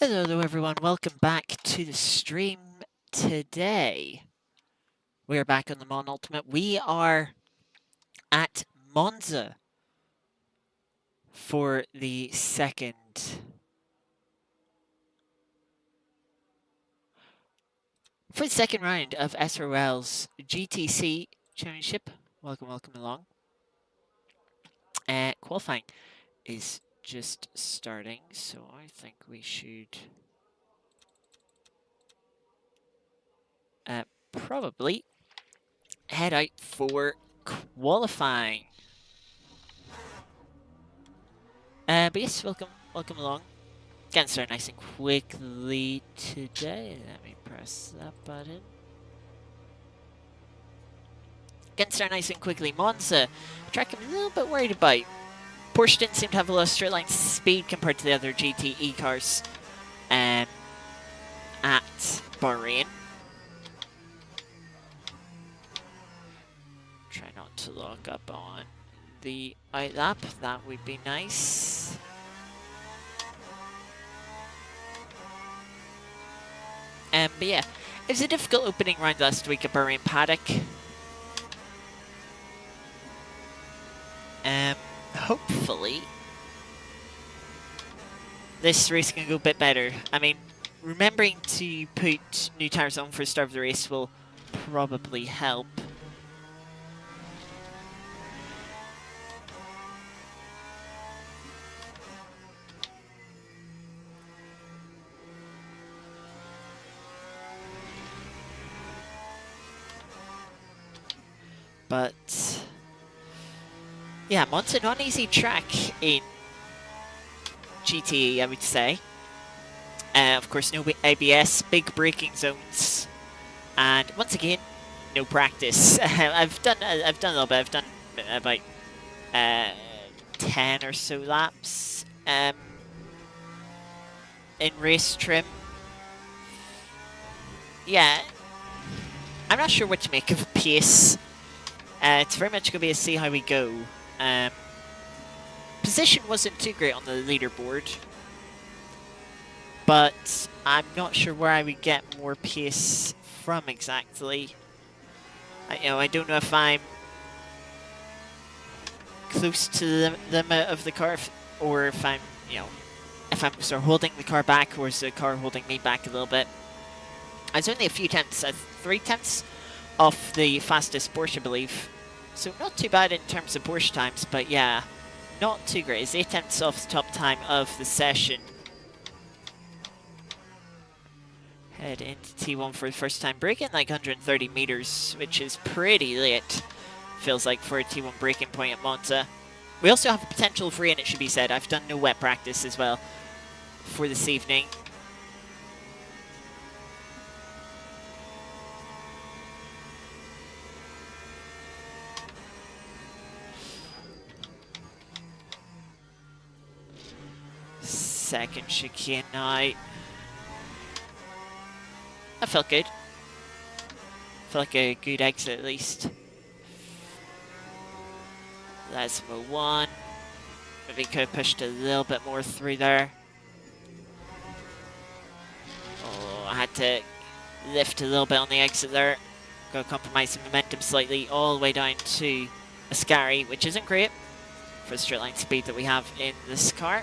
Hello everyone, welcome back to the stream today. We're back on the Mon Ultimate. We are at Monza for the second round of SROLs GTC Championship. Welcome along. Qualifying is just starting, so I think we should probably head out for qualifying. But yes, welcome along. Getting started nice and quickly today. Let me press that button. Getting started nice and quickly. Monza, track I'm a little bit worried about. Porsche didn't seem to have a lot of straight line speed compared to the other GTE cars at Bahrain. Try not to lock up on the out lap. That would be nice. But yeah, it was a difficult opening round last week at Bahrain Paddock. Hopefully, this race can go a bit better. I mean, remembering to put new tyres on for the start of the race will probably help. But yeah, Monza, not an easy track in GTE, I would say. Of course, no ABS, big braking zones, and once again, no practice. I've done a little bit. I've done about 10 or so laps in race trim. Yeah, I'm not sure what to make of pace. It's very much going to be a see how we go. Position wasn't too great on the leaderboard, but I'm not sure where I would get more pace from exactly. I don't know if I'm close to the limit of the car, or if I'm, if I'm sort of holding the car back, or is the car holding me back a little bit. I was only a few tenths, 3 tenths off the fastest Porsche, I believe. So not too bad in terms of Porsche times, but yeah, not too great. It's 8 tenths off the top time of the session. Head into T1 for the first time, braking like 130 meters, which is pretty late, feels like, for a T1 braking point at Monza. We also have a potential for rain, it should be said. I've done no wet practice as well for this evening. Second chicane now. That felt good. Felt like a good exit at least. That's one. Maybe could have pushed a little bit more through there. Oh, I had to lift a little bit on the exit there. Got to compromise the momentum slightly all the way down to Ascari, which isn't great for the straight line speed that we have in this car.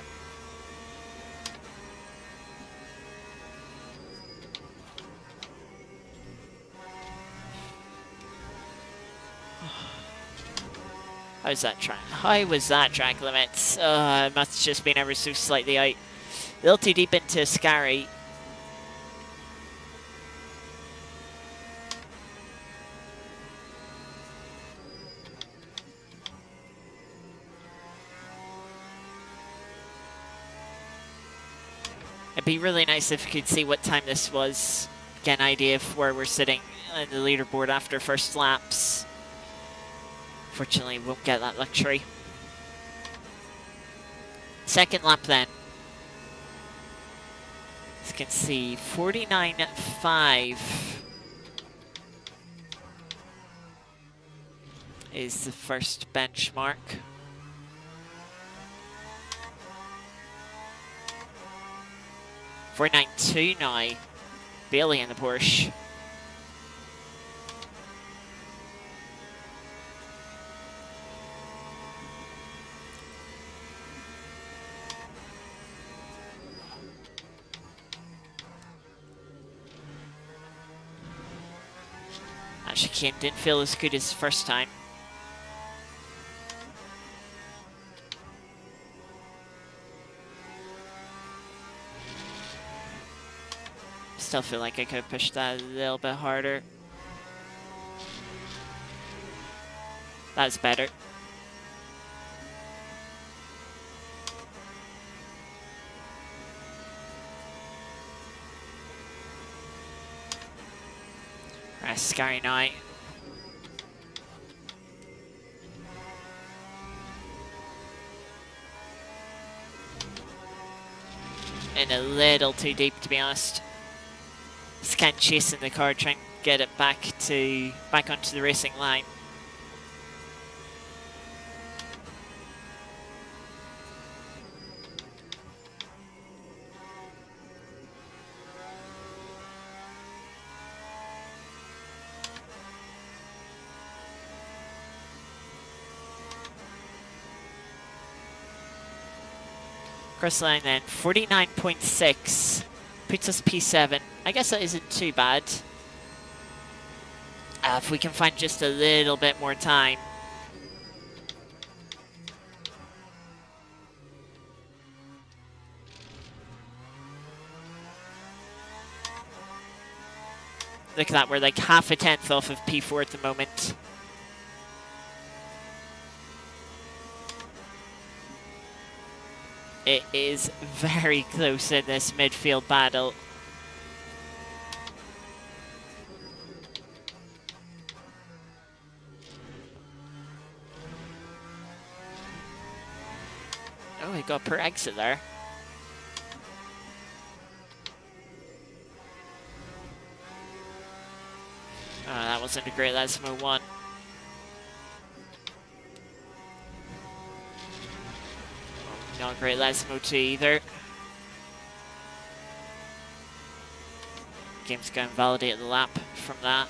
How's that track? How was that track limits? It must have just been ever so slightly out. A little too deep into Ascari. It'd be really nice if you could see what time this was. Get an idea of where we're sitting on the leaderboard after first laps. Fortunately, won't get that luxury. Second lap then. As you can see, 49.5 is the first benchmark. 492 now. Bailey in the Porsche. Chicane didn't feel as good as first time. Still feel like I could have pushed that a little bit harder. That's better. Right, scary now. In a little too deep, to be honest. Just kind of chasing the car, trying to get it back onto the racing line. Cross line then, 49.6 puts us P7. I guess that isn't too bad. If we can find just a little bit more time. Look at that, we're like half a tenth off of P4 at the moment. It is very close in this midfield battle. Oh, we got per exit there. Oh, that wasn't a great Lesmo one. Not a great Lesmo 2 either. Game's going to validate the lap from that.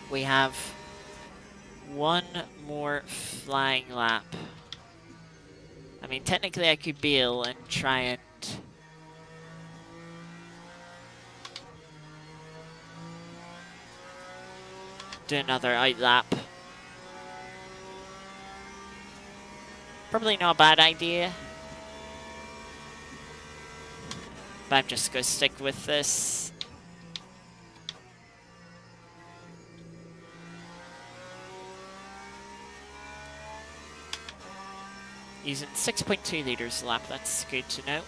We have one more flying lap. I mean, technically I could bail and try and do another out lap. Probably not a bad idea. But I'm just going to stick with this. Using 6.2 liters a lap, that's good to know.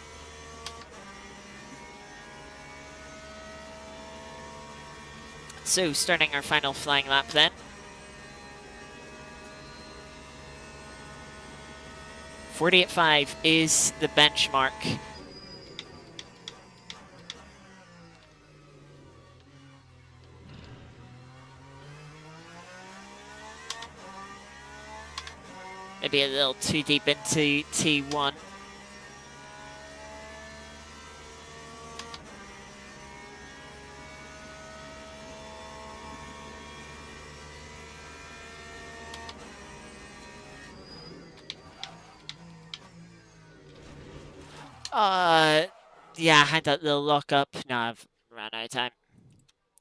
So, starting our final flying lap then. .48.5 is the benchmark. Maybe a little too deep into T1. Yeah, I had that little lock up. No, I've run out of time.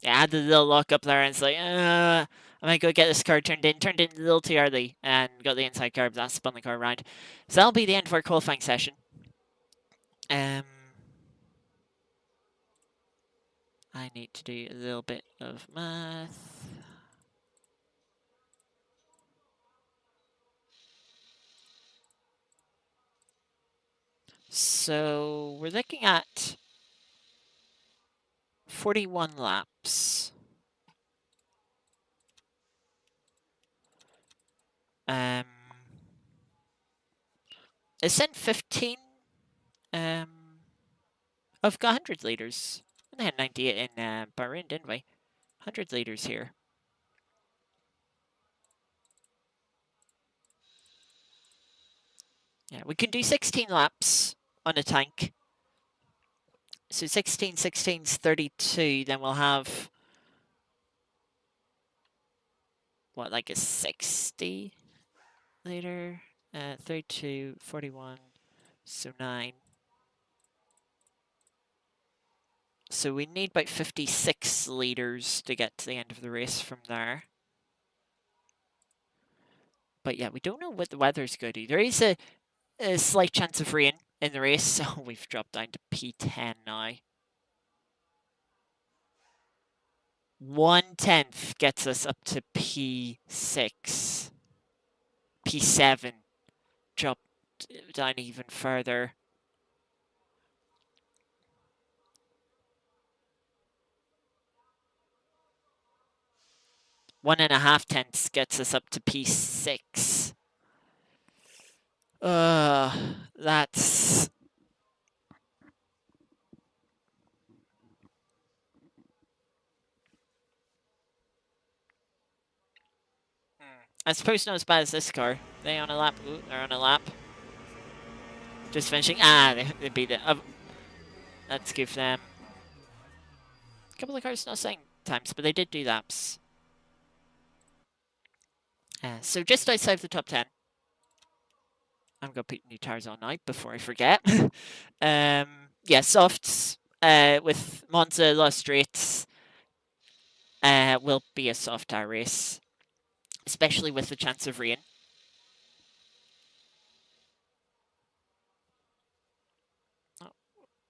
Yeah, I had the little lock up there, and it's like, I might go get this car turned in a little too early, and got the inside curb. That spun the car around. So that'll be the end of our qualifying session. I need to do a little bit of math. So we're looking at 41 laps. It sent 15. I've got 100 liters. We had 98 in Bahrain, didn't we? 100 liters here. Yeah, we can do 16 laps. on a tank. So 16, 16's 32. Then we'll have what, like a 60 liter? 32, 41, so 9. So we need about 56 liters to get to the end of the race from there. But yeah, we don't know what the weather's going to do. There is a slight chance of rain in the race, so we've dropped down to P10 now. 1/10 gets us up to P6. P7 dropped down even further. 1.5 tenths gets us up to P6. That's... I suppose not as bad as this car. They on a lap. Ooh, they're on a lap. Just finishing. They beat it. Let's give them a couple of cars not saying times, but they did do laps. So just outside the top 10. I'm going to put new tyres on now before I forget. Yeah, softs with Monza, Lost Straights will be a soft tyre race, especially with the chance of rain.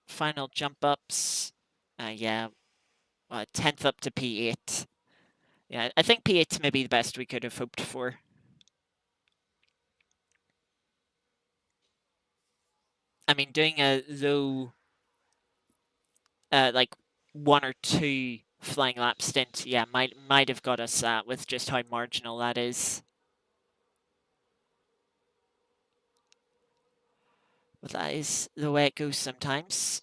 Final jump ups. Yeah, 10th up to P8. Yeah, I think P8's maybe the best we could have hoped for. I mean, doing a low, like 1 or 2 flying lap stint, yeah, might have got us that with just how marginal that is. But that is the way it goes sometimes.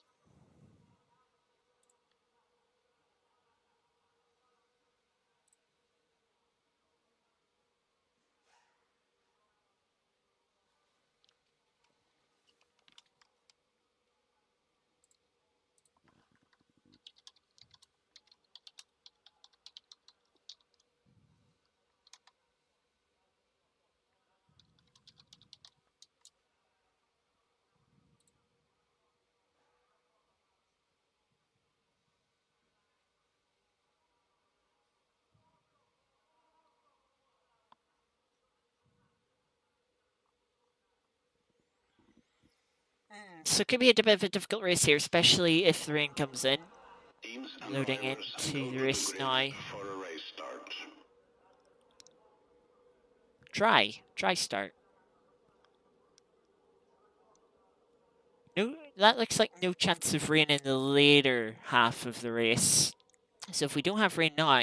So it could be a bit of a difficult race here, especially if the rain comes in. Loading into the race now. Dry start. No, that looks like no chance of rain in the later half of the race. So if we don't have rain now,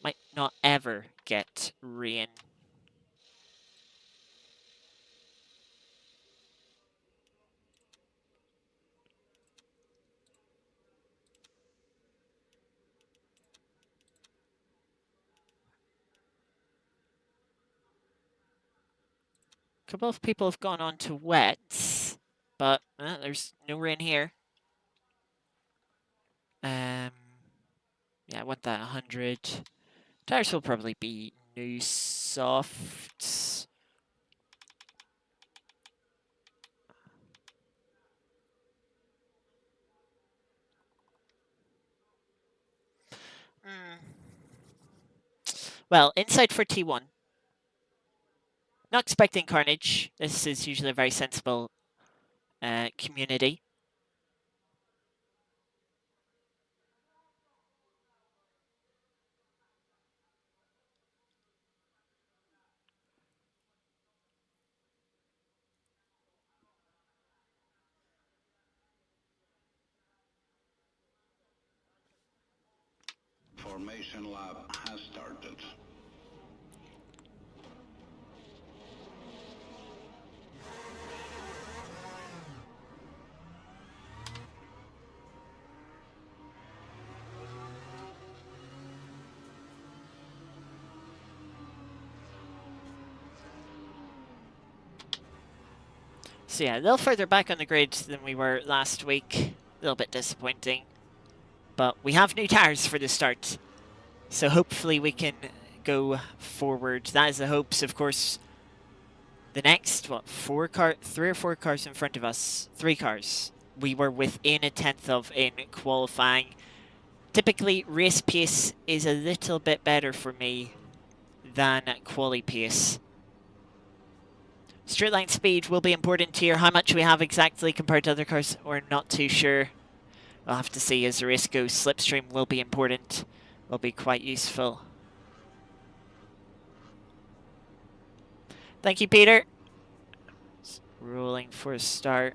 might not ever get rain. A couple of people have gone on to wets, but there's no rain here. Yeah, I want that 100. Tires will probably be new softs. Well, inside for T1. Not expecting carnage. This is usually a very sensible community. Formation lap has started. So yeah, a little further back on the grid than we were last week. A little bit disappointing. But we have new tyres for the start. So hopefully we can go forward. That is the hopes, of course. The next, what, 3 or 4 cars in front of us. 3 cars. We were within a tenth of in qualifying. Typically, race pace is a little bit better for me than quali pace. Straight line speed will be important here. How much we have exactly compared to other cars, we're not too sure. We'll have to see as the race goes. Slipstream will be important, will be quite useful. Thank you, Peter. Rolling for a start.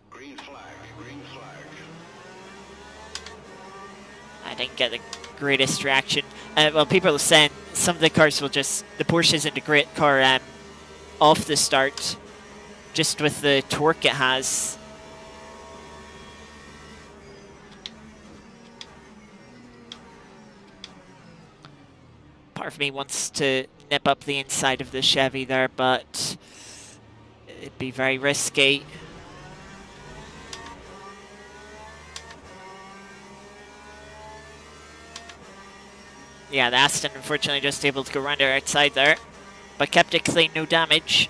Green flag, green flag. I didn't get the greatest reaction. Well, people are saying some of the cars will just, the Porsche isn't a great car off the start, just with the torque it has. Part of me wants to nip up the inside of the Chevy there, but it'd be very risky. Yeah, the Aston unfortunately just able to go around our outside there, but kept it clean, no damage.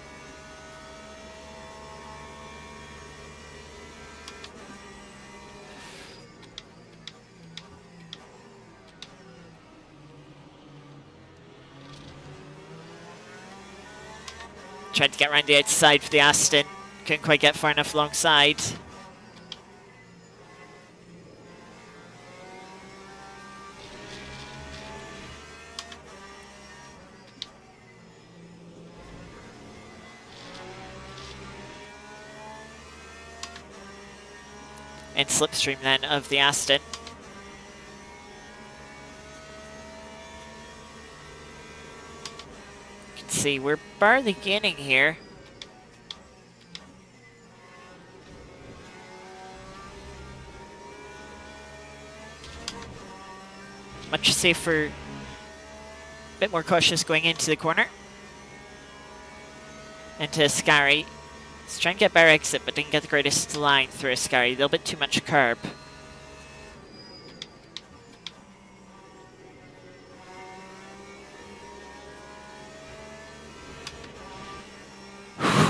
Tried to get around the outside for the Aston, couldn't quite get far enough alongside. And slipstream then of the Aston. You can see we're barely gaining here. Much safer, a bit more cautious going into the corner. Into Ascari. Let's try and get better exit, but didn't get the greatest line through Ascari. A little bit too much curb.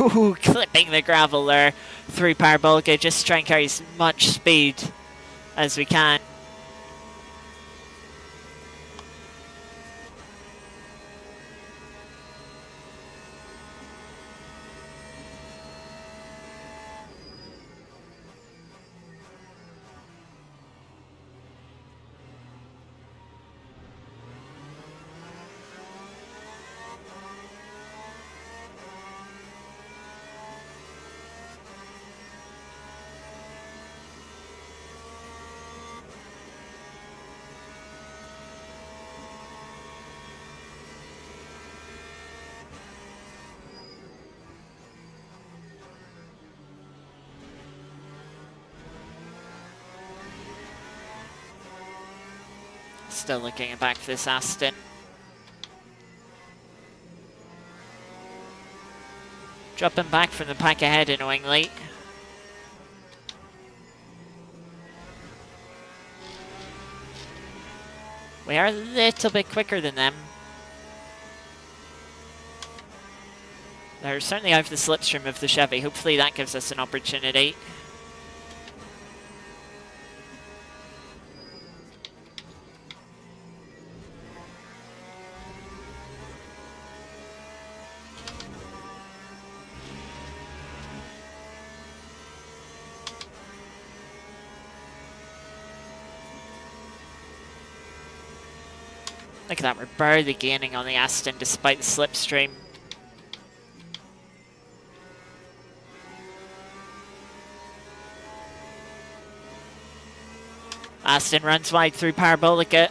Ooh, clipping the gravel there through Parabolica. Just try and carry as much speed as we can. Still looking back for this Aston. Dropping back from the pack ahead, annoyingly. We are a little bit quicker than them. They're certainly out of the slipstream of the Chevy. Hopefully that gives us an opportunity. Look at that, we're barely gaining on the Aston despite the slipstream. Aston runs wide through Parabolica.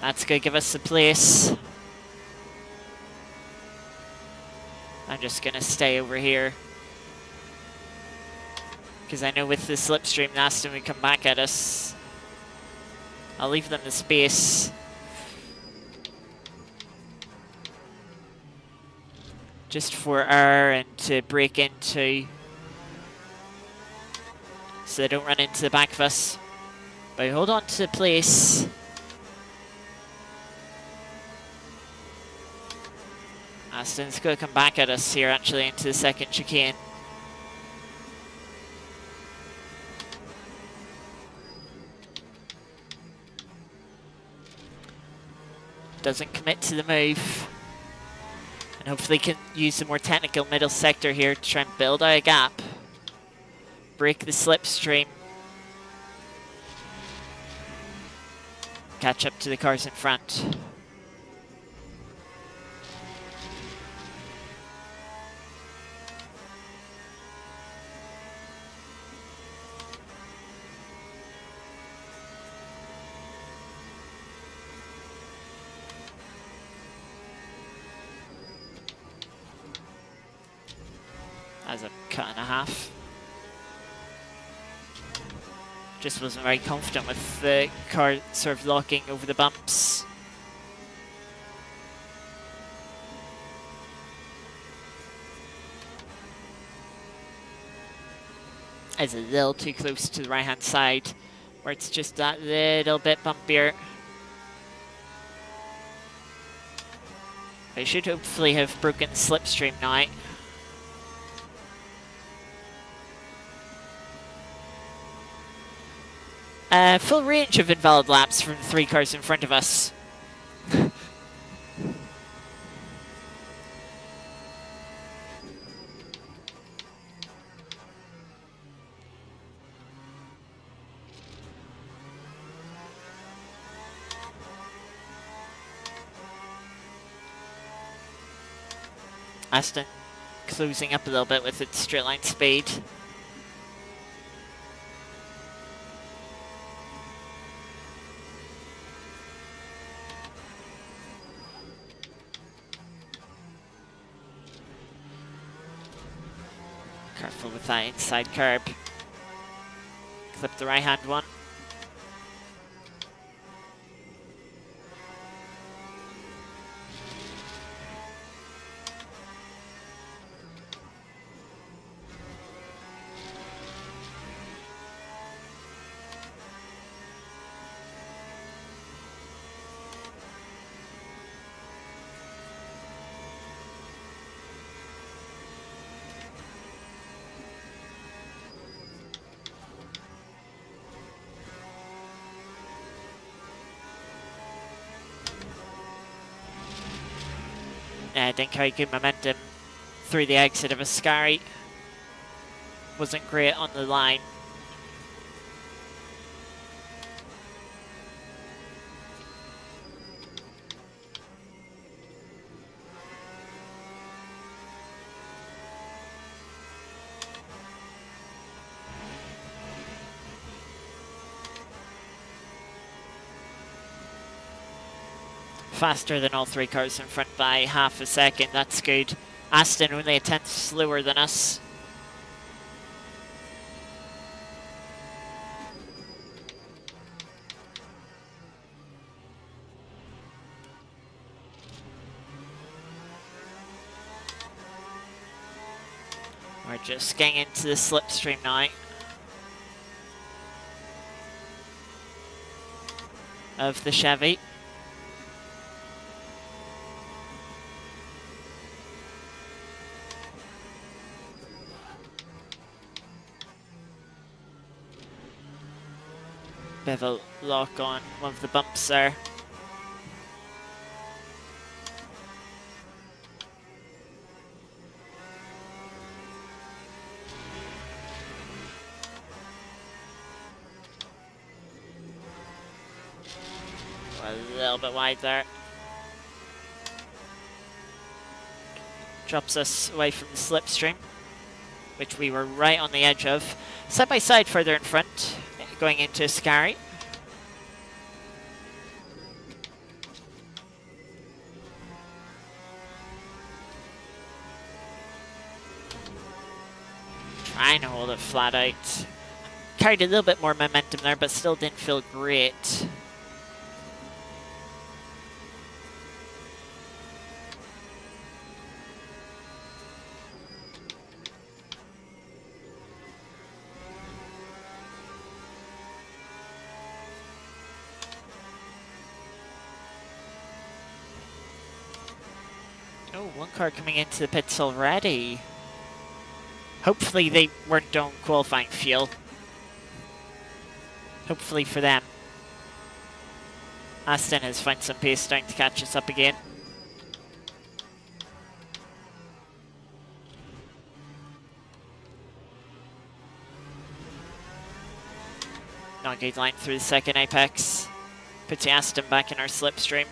That's going to give us the place. I'm just going to stay over here, because I know with the slipstream, the Aston would come back at us. I'll leave them the space. just for air and to break into, so they don't run into the back of us. But hold on to place. Aston's going to come back at us here, actually, into the second chicane. Doesn't commit to the move. And hopefully can use the more technical middle sector here to try and build out a gap. Break the slipstream. Catch up to the cars in front. As a cut and a half. Just wasn't very confident with the car sort of locking over the bumps. It's a little too close to the right hand side, where it's just that little bit bumpier. They should hopefully have broken the slipstream now. Full range of invalid laps from the 3 cars in front of us. Aston closing up a little bit with its straight line speed. Careful with that inside curb. Clip the right hand one. Yeah, didn't carry good momentum through the exit of Ascari. Wasn't great on the line. Faster than all 3 cars in front by half a second. That's good. Aston only a tenth slower than us. We're just getting into the slipstream now of the Chevy. Bit of a lock on one of the bumps there. A little bit wide there. Drops us away from the slipstream, which we were right on the edge of. Side by side further in front, going into Ascari. Trying to hold it flat out. Carried a little bit more momentum there, but still didn't feel great. one car coming into the pits already. Hopefully they weren't on qualifying fuel. Hopefully for them. Aston has found some pace, starting to catch us up again. Not good line through the second apex. Puts Aston back in our slipstream.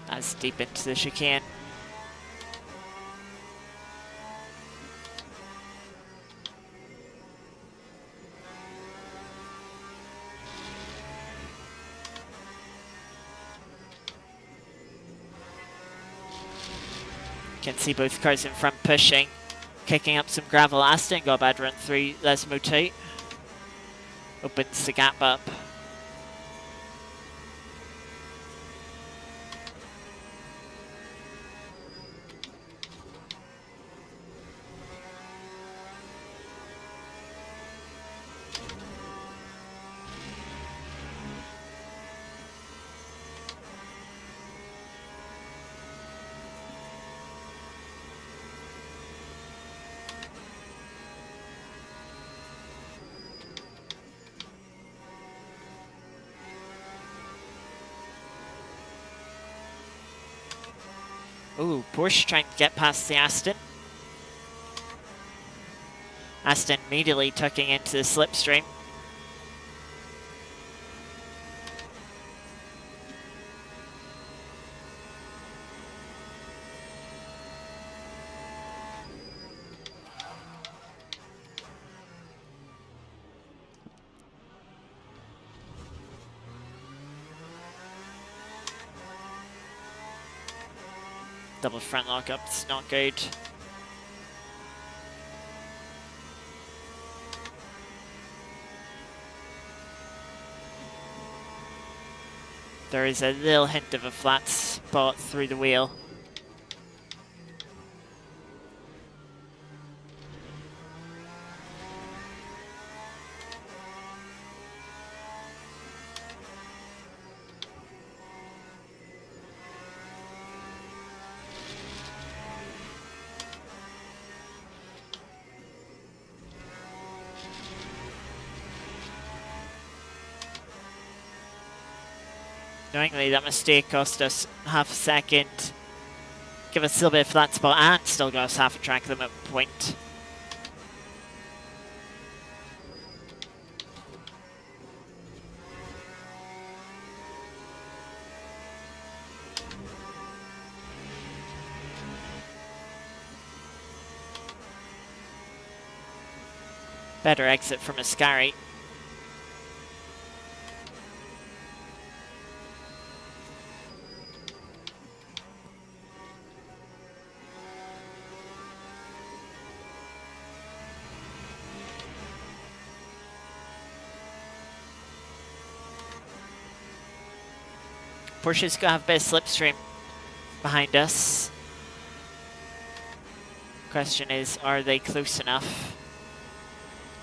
That's deep into the chicane. Can see both cars in front pushing, kicking up some gravel. Aston got a bad run through Lesmo 2. Opens the gap up. Ooh, Porsche trying to get past the Aston. Aston immediately tucking into the slipstream. Double front lockup's not good. There is a little hint of a flat spot through the wheel. Knowingly, that mistake cost us half a second. Give us a little bit of flat spot and still got us half a track limit point. Better exit from Ascari. Porsche's gonna have a bit of slipstream behind us. Question is, are they close enough?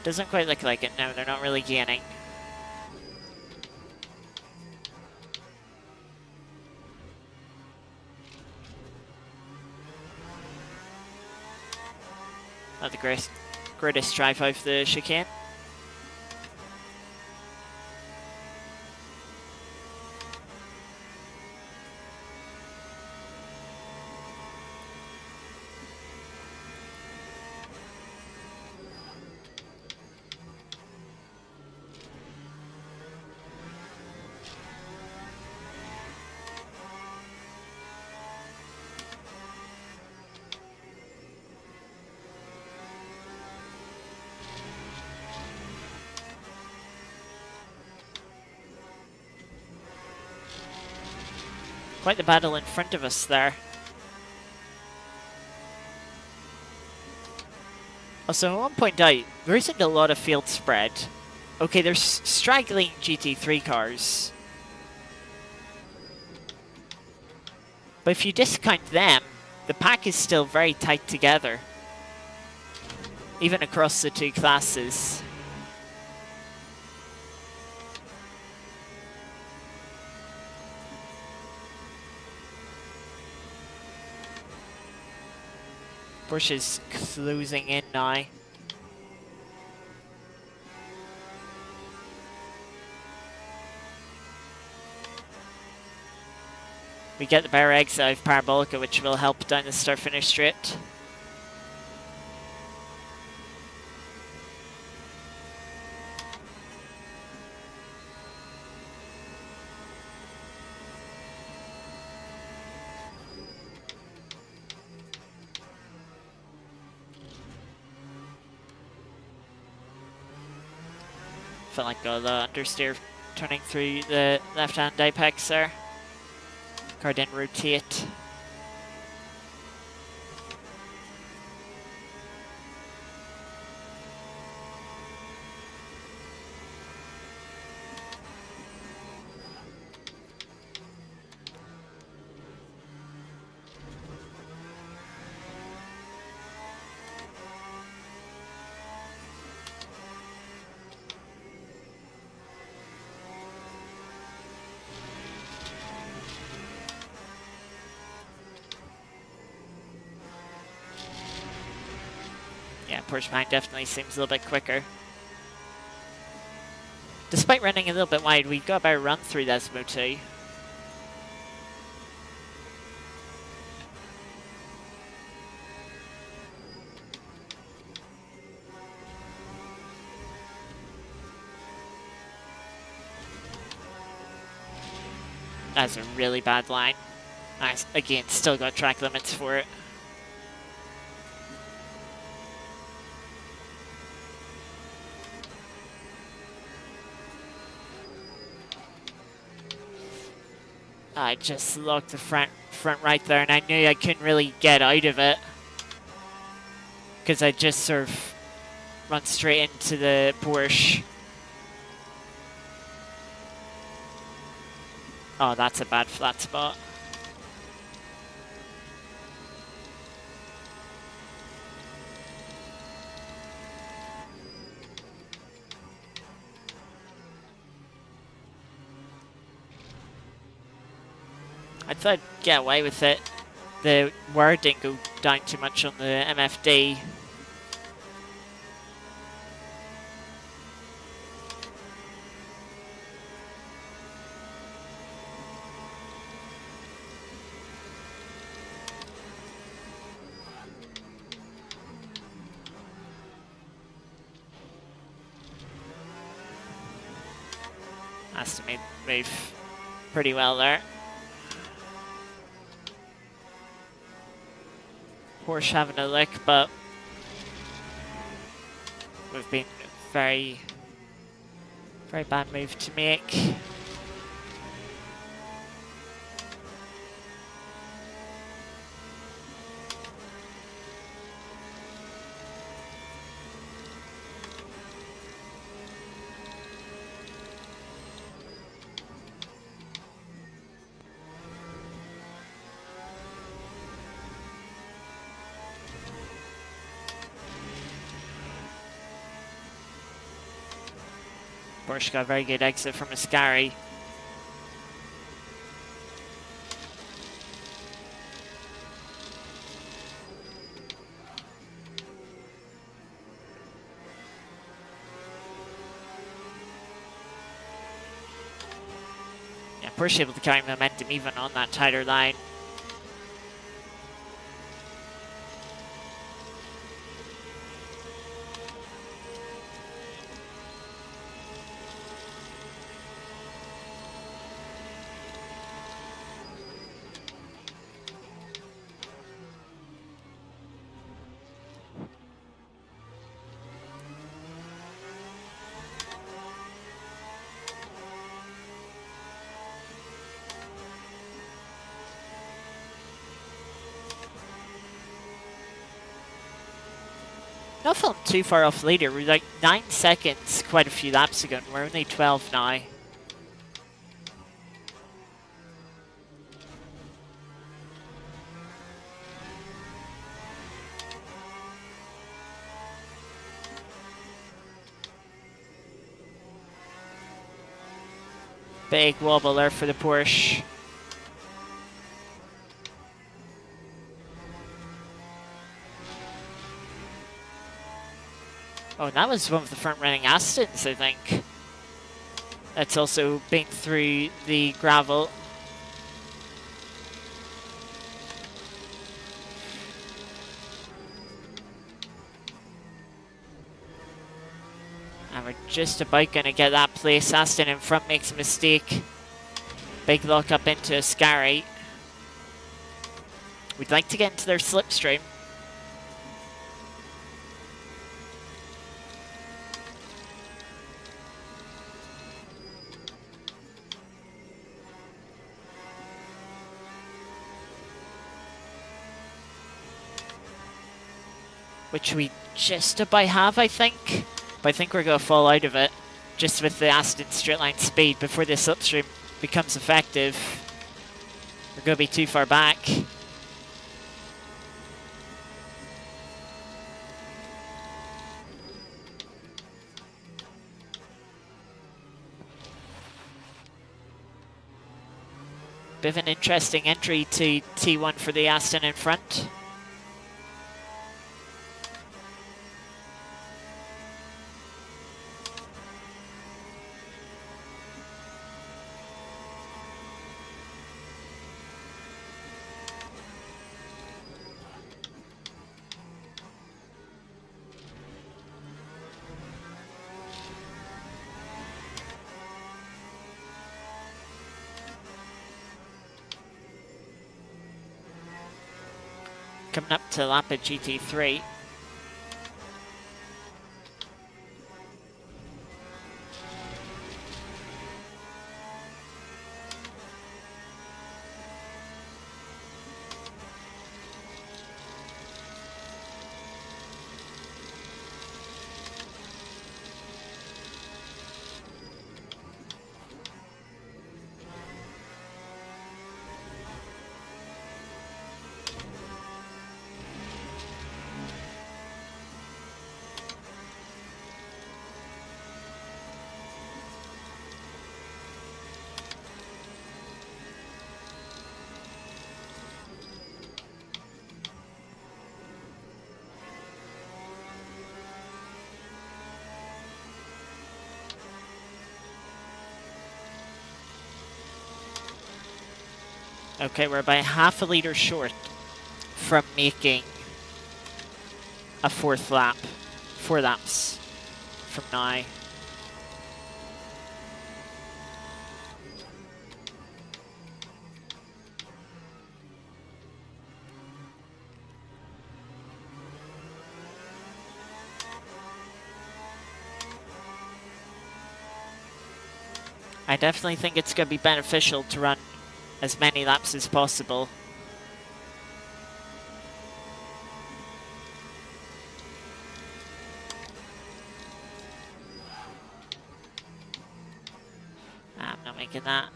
Doesn't quite look like it. No, they're not really gaining. Not the greatest drive out the chicane. Quite the battle in front of us there. Also, I want to point out, there isn't a lot of field spread. Okay, there's straggling GT3 cars. But if you discount them, the pack is still very tight together, even across the two classes. Porsche is closing in now. We get the better exit out of Parabolica, which will help down the start-finish straight. Felt like got the understeer turning through the left-hand apex there. Car didn't rotate. Yeah, Porsche behind definitely seems a little bit quicker. Despite running a little bit wide, we got about a run through this Moto2. That's a really bad line. Nice. Again, still got track limits for it. I just locked the front right there, and I knew I couldn't really get out of it because I just sort of run straight into the Porsche. Oh, that's a bad flat spot. I thought I'd get away with it. The wire didn't go down too much on the MFD. Has to move pretty well there. Porsche having a look, but we've been very bad move to make. Porsche got a very good exit from Ascari. Yeah, Porsche able to carry momentum even on that tighter line. Not feeling too far off leader. We're like 9 seconds quite a few laps ago, and we're only 12 now. Big wobble there for the Porsche. Oh, that was one of the front-running Astons, I think. That's also been through the gravel. And we're just about going to get that place. Aston in front makes a mistake. Big lock up into a Scary. We'd like to get into their slipstream. Which we just about have, I think. But I think we're going to fall out of it. Just with the Aston straight line speed before the slipstream becomes effective. We're going to be too far back. Bit of an interesting entry to T1 for the Aston in front. Coming up to lap at GT3. Okay, we're about half a litre short from making a fourth lap. 4 laps from now. I definitely think it's going to be beneficial to run as many laps as possible. I'm not making that.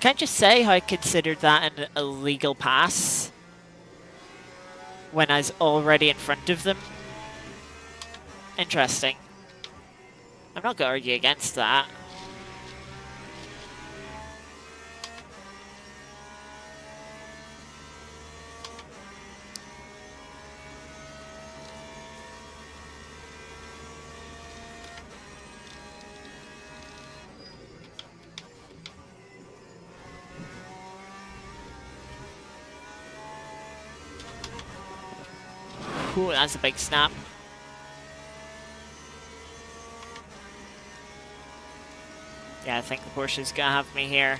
Can I just say how I considered that an illegal pass when I was already in front of them? Interesting. I'm not going to argue against that. Ooh, that's a big snap. Yeah, I think the Porsche's gonna have me here.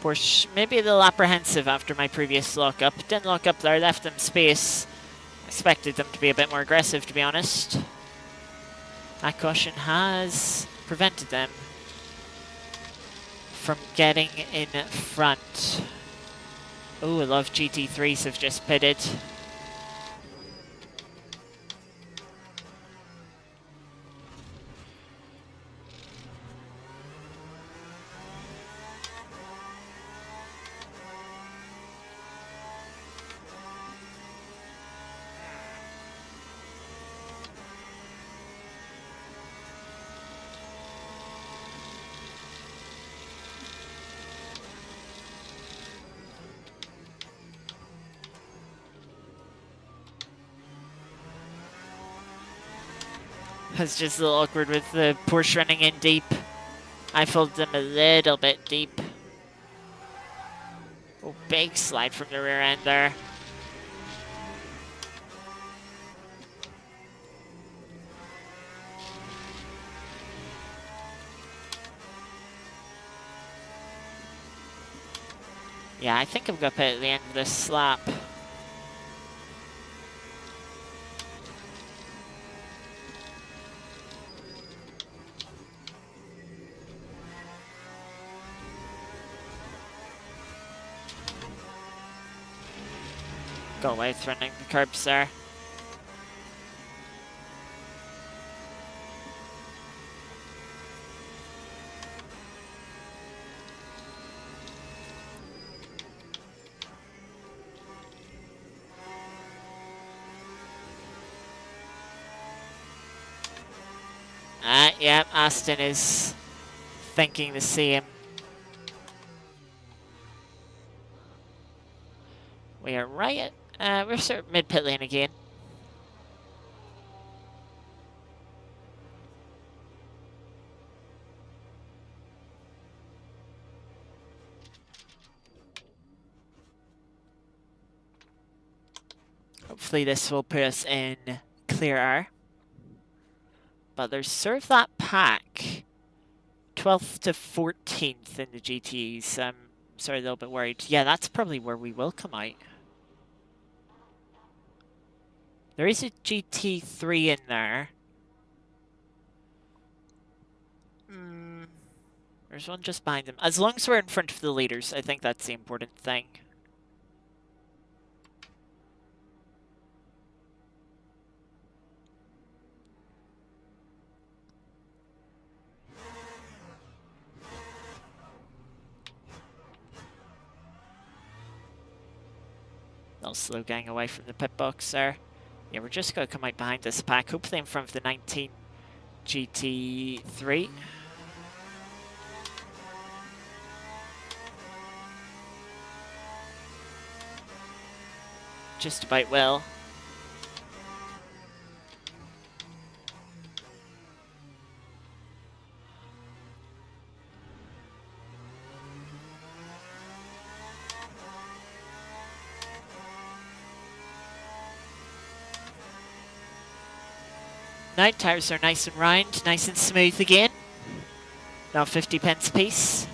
Porsche maybe a little apprehensive after my previous lock-up. Didn't lock up there, left them space. Expected them to be a bit more aggressive, to be honest. That caution has prevented them from getting in front. Oh, a lot of GT3s have just pitted. It's just a little awkward with the Porsche running in deep. I followed them a little bit deep. Oh, big slide from the rear end there. Yeah, I think I'm going to pit at the end of this lap. Go away, threatening the curbs there. Yeah, Aston is thinking the same. We are right at, we're sort of mid-pit lane again. Hopefully this will put us in clear air. But there's sort of that pack. 12th to 14th in the GTEs. I'm sorry, a little bit worried. Yeah, that's probably where we will come out. There is a GT3 in there. There's one just behind them. As long as we're in front of the leaders, I think that's the important thing. They'll slow gang away from the pit box there. Yeah, we're just going to come out behind this pack, hopefully in front of the 19 GT3. Just about well. Now tyres are nice and round, nice and smooth again. Now 50 pence a piece.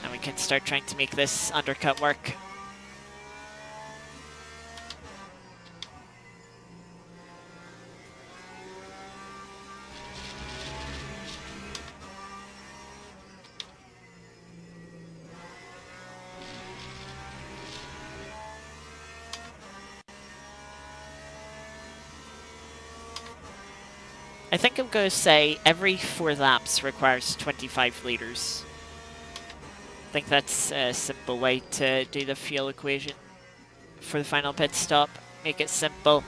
And we can start trying to make this undercut work. I think I'm going to say every 4 laps requires 25 litres. I think that's a simple way to do the fuel equation for the final pit stop. Make it simple.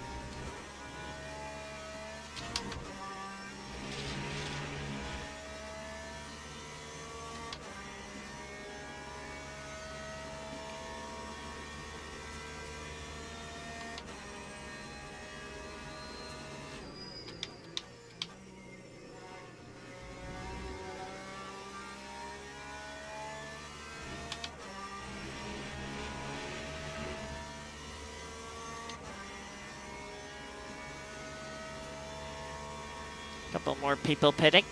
Couple more people pitting.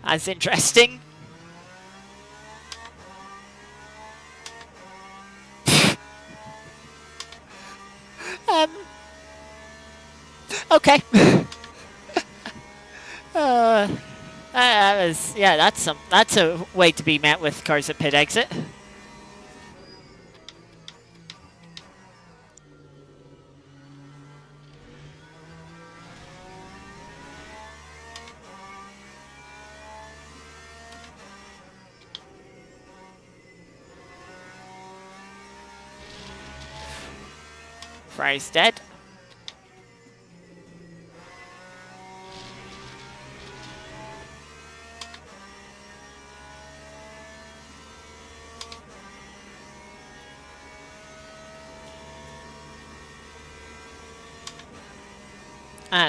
That's interesting. Okay. Yeah, that's a way to be met with cars at pit exit. Fry's dead.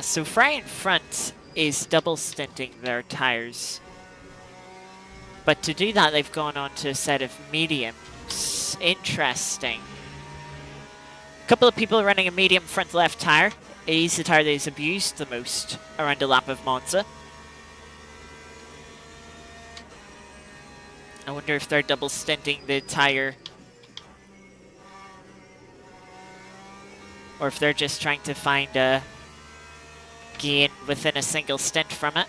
So Fry in front is double stinting their tires. But to do that, they've gone on to a set of mediums. Interesting. A couple of people running a medium front left tire. It is the tire that is abused the most around a lap of Monza. I wonder if they're double stinting the tire, or if they're just trying to find a gain within a single stint from it.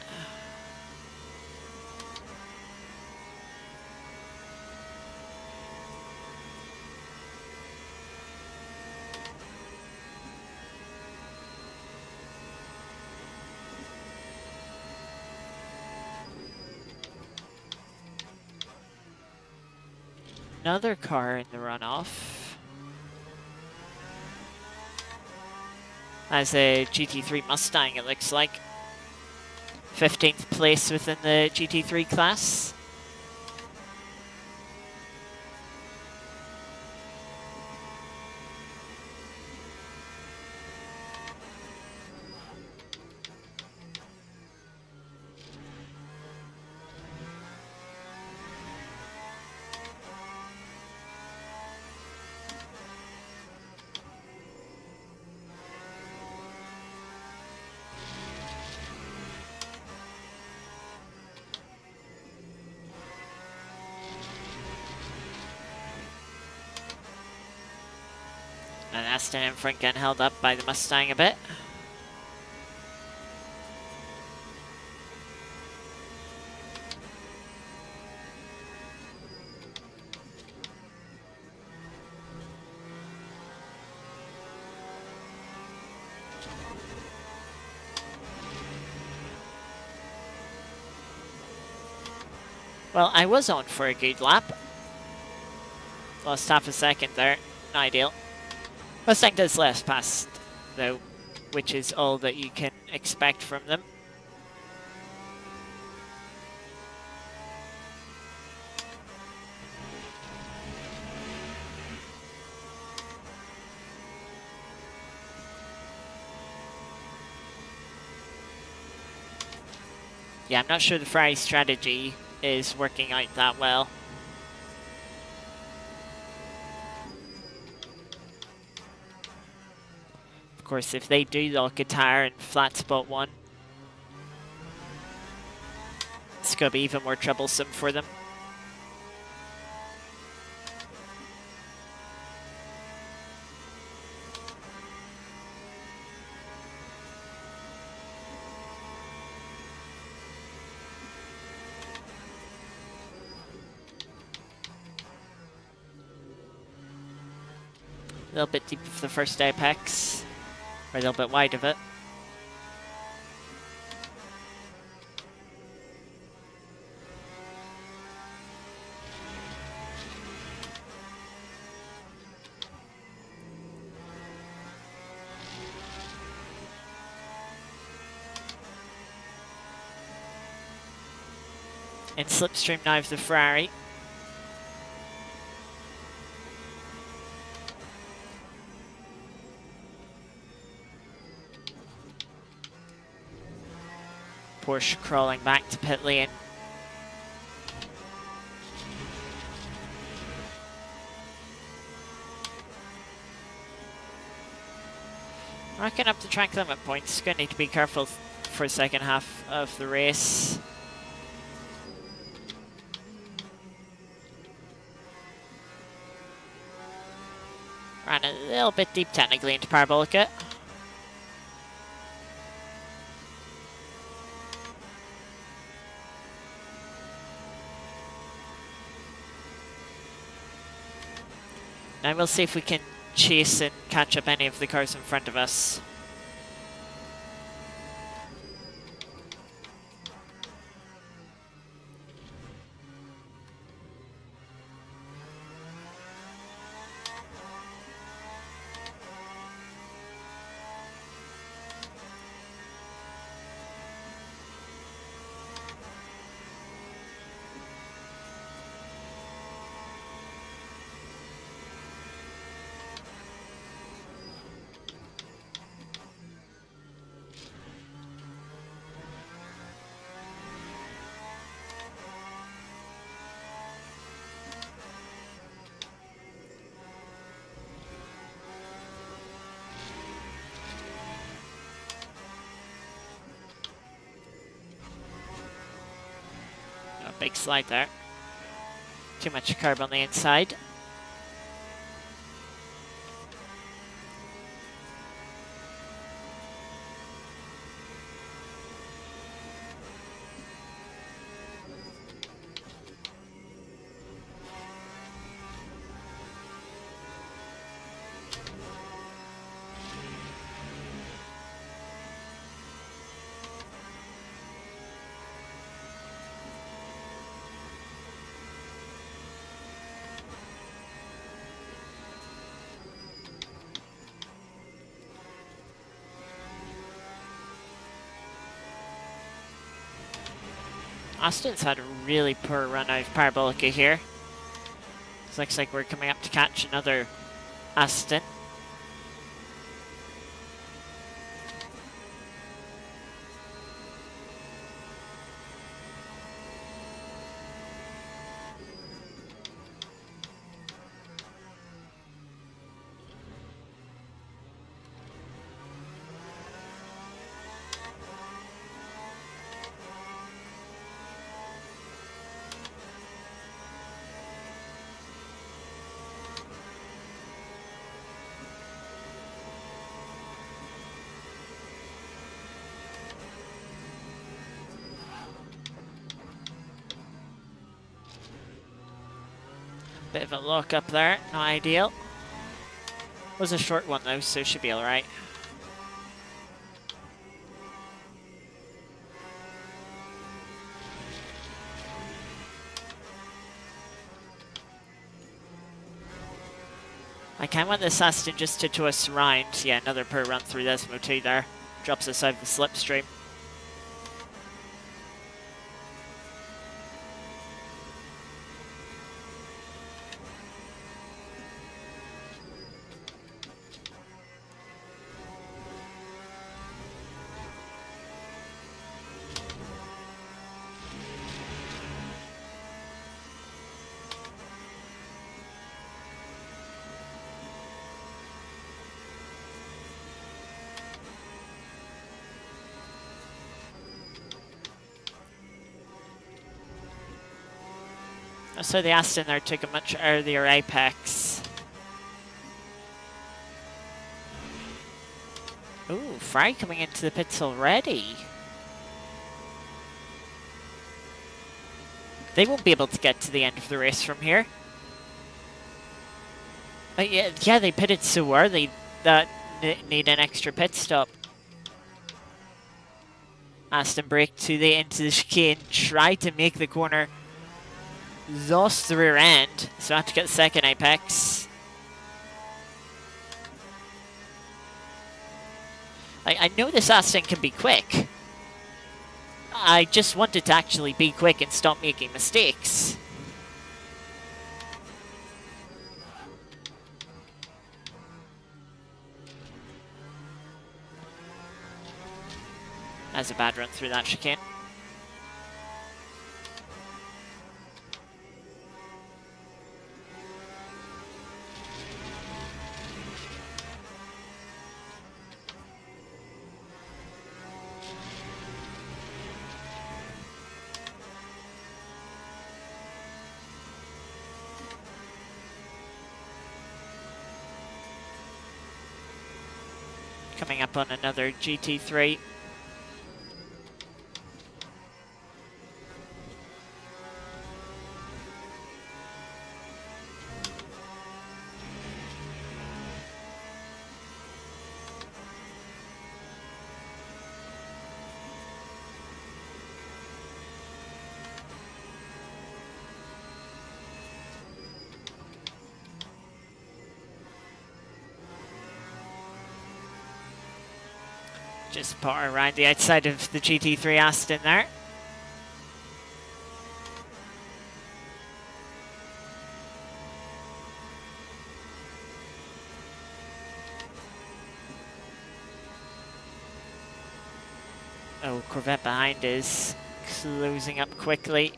Another car in the runoff. As a GT3 Mustang, it looks like. 15th place within the GT3 class. And Aston in front getting held up by the Mustang a bit. Well, I was on for a good lap. Lost half a second there. Not ideal. Mustang does less fast, though, which is all that you can expect from them. Yeah, I'm not sure the Ferrari strategy is working out that well. Of course, if they do lock a tire in flat spot 1, it's going to be even more troublesome for them. A little bit deep of the first apex, or a little bit wide of it. In slipstream now of the Ferrari. Porsche crawling back to pit lane. Racking up the track limit points. Gonna need to be careful for the second half of the race. Ran a little bit deep technically into Parabolica. Now we'll see if we can chase and catch up any of the cars in front of us. big slide there. Too much carb on the inside. Austin's had a really poor run out of Parabolica here. It looks like we're coming up to catch another Aston. Bit of a lock up there, not ideal. Was a short one though, so should be alright. I kind of want this Aston just to twist around. Yeah, another poor run through this Desmo there. Drops us out of the slipstream. So the Aston there took a much earlier apex. Ooh, Fry coming into the pits already. They won't be able to get to the end of the race from here. But yeah, they pitted so early that need an extra pit stop. Aston brake into the chicane, tried to make the corner. Lost the rear end, so I have to get the second apex. I know this Aston can be quick. I just want it to actually be quick and stop making mistakes. That's a bad run through that chicane. Coming up on another GT3. Just put her around the outside of the GT3 Aston there. Oh, Corvette behind is closing up quickly.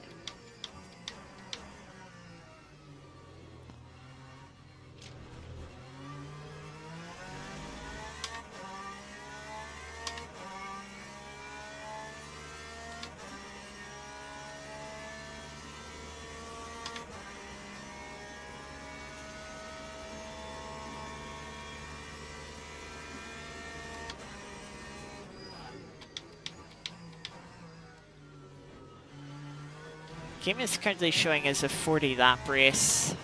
Game is currently showing as a 40 lap race.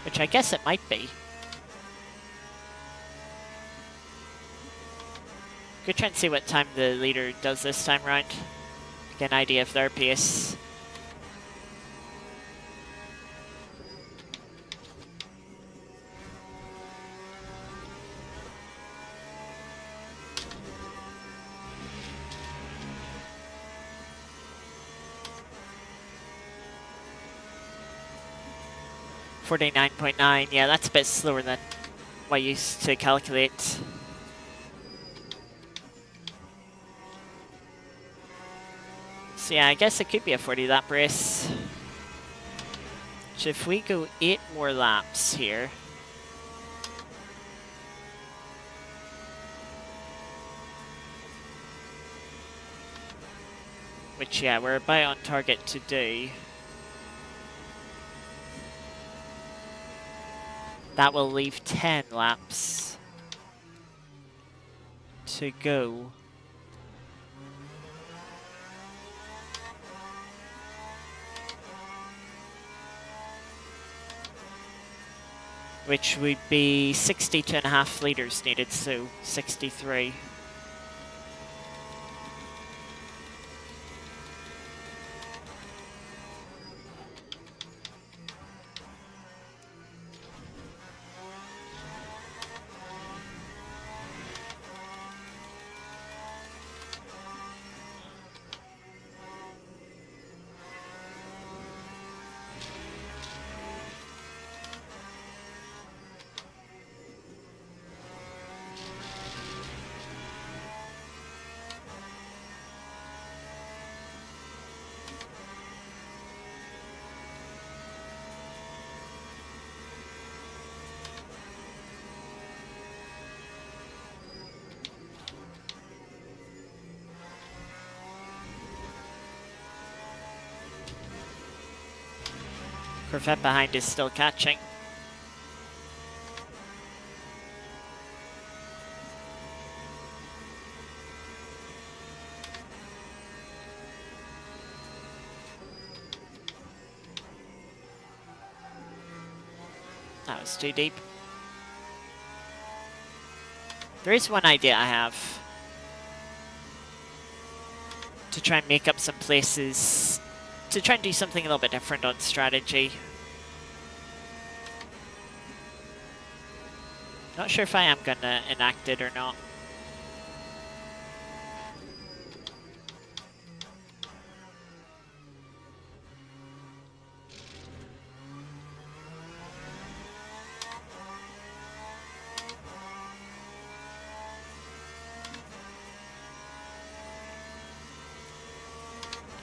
Which I guess it might be. Go try and see what time the leader does this time round. Get an idea of their pace. .9, yeah, that's a bit slower than what I used to calculate. So yeah, I guess it could be a 40 lap race. So if we go 8 more laps here. Which yeah, we're about on target to do. That will leave 10 laps to go. Which would be 62.5 liters needed, so 63. Corvette behind is still catching. That was too deep. There is one idea I have. To try and make up some places. To try and do something a little bit different on strategy. Not sure if I am gonna enact it or not.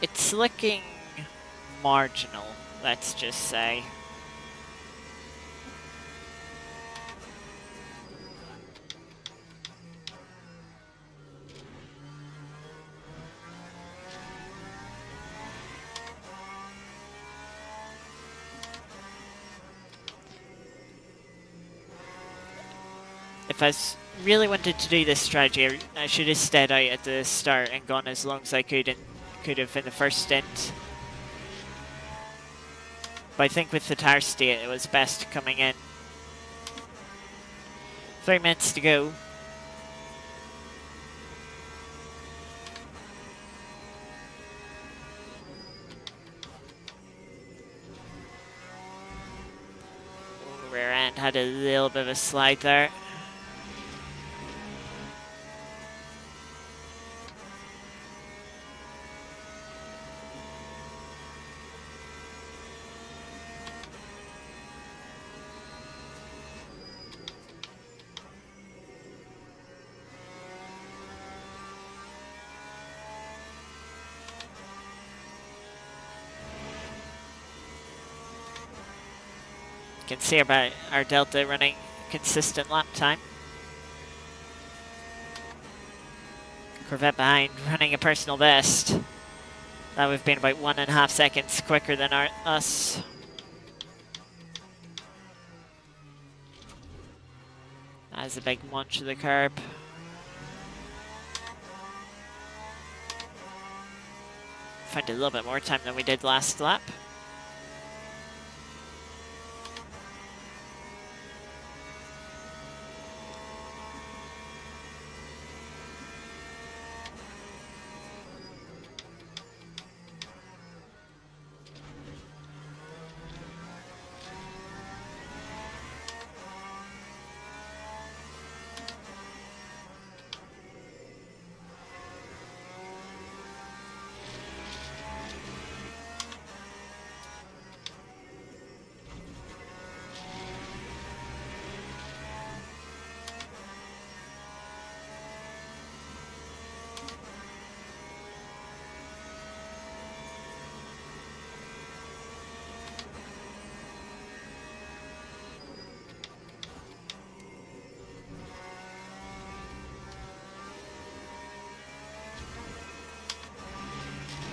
It's looking marginal, let's just say. If I really wanted to do this strategy, I should have stayed out at the start and gone as long as I could and could have in the first stint. But I think with the tire state, it was best coming in. 3 minutes to go. Rear end had a little bit of a slide there. You can see about our Delta running consistent lap time. Corvette behind running a personal best. That would have been about 1.5 seconds quicker than us. That's a big munch of the curb. Found a little bit more time than we did last lap.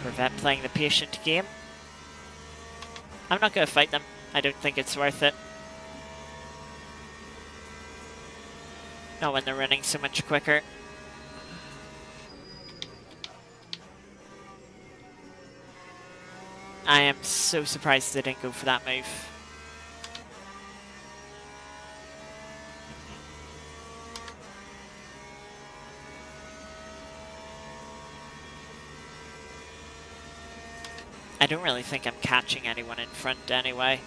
Corvette playing the patient game. I'm not going to fight them. I don't think it's worth it. Not when they're running so much quicker. I am so surprised they didn't go for that move. I don't really think I'm catching anyone in front anyway.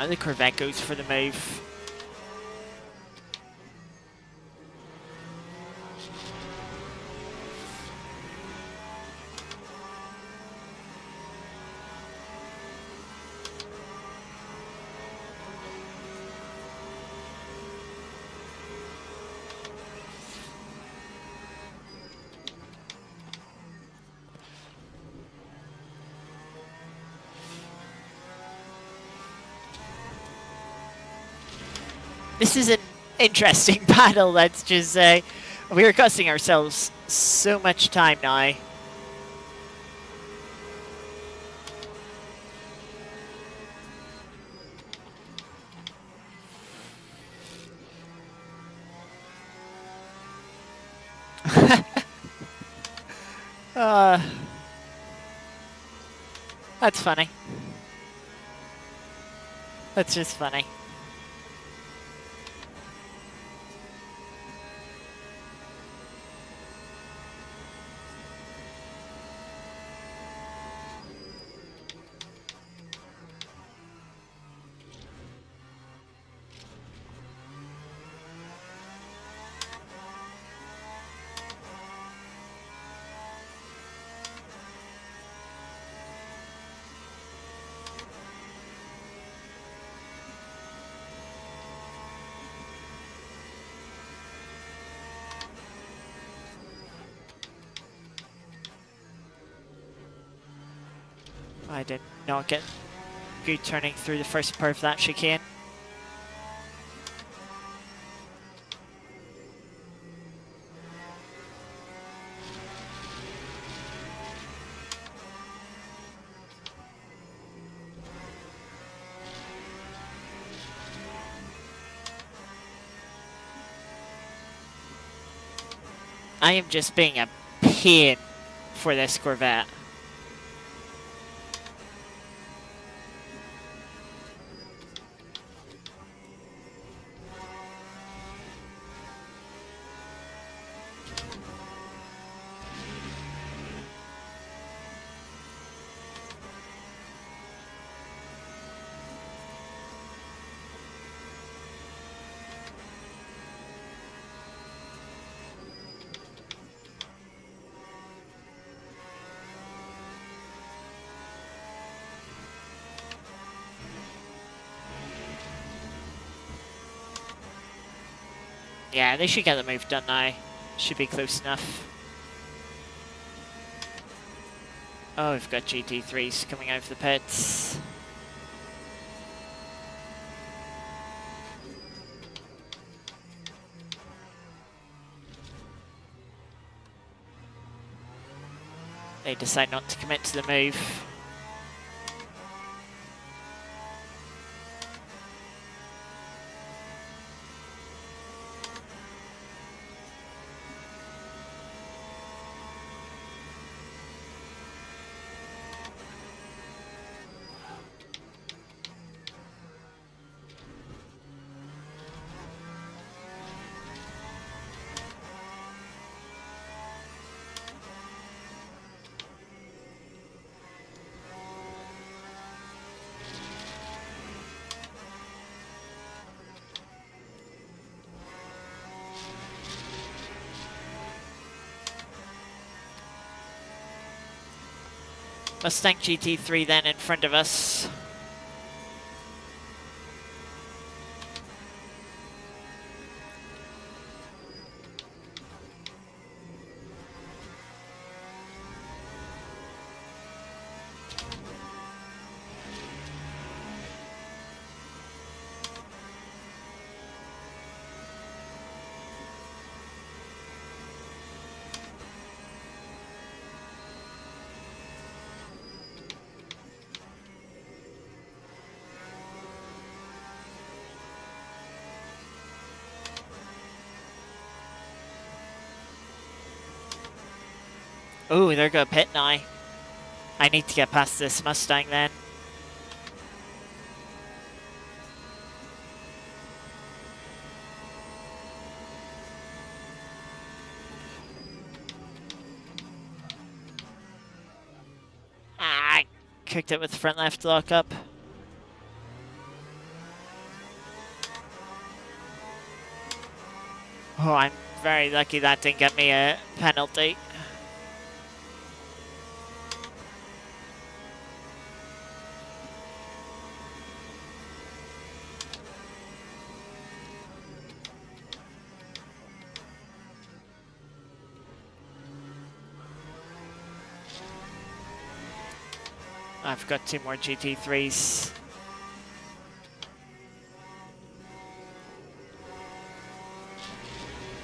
The Corvette goes for the move. This is an interesting battle, let's just say. We're costing ourselves so much time now. That's funny. That's just funny. I did not get good turning through the first part of that chicane. I am just being a pain for this Corvette. Yeah, they should get the move done now. Should be close enough. Oh, we've got GT3s coming out of the pits. They decide not to commit to the move. Mustang GT3 then in front of us. Ooh, they're going to pit now. I need to get past this Mustang then. Ah, I kicked it with front left lock up. Oh, I'm very lucky that didn't get me a penalty. I've got 2 more GT3s.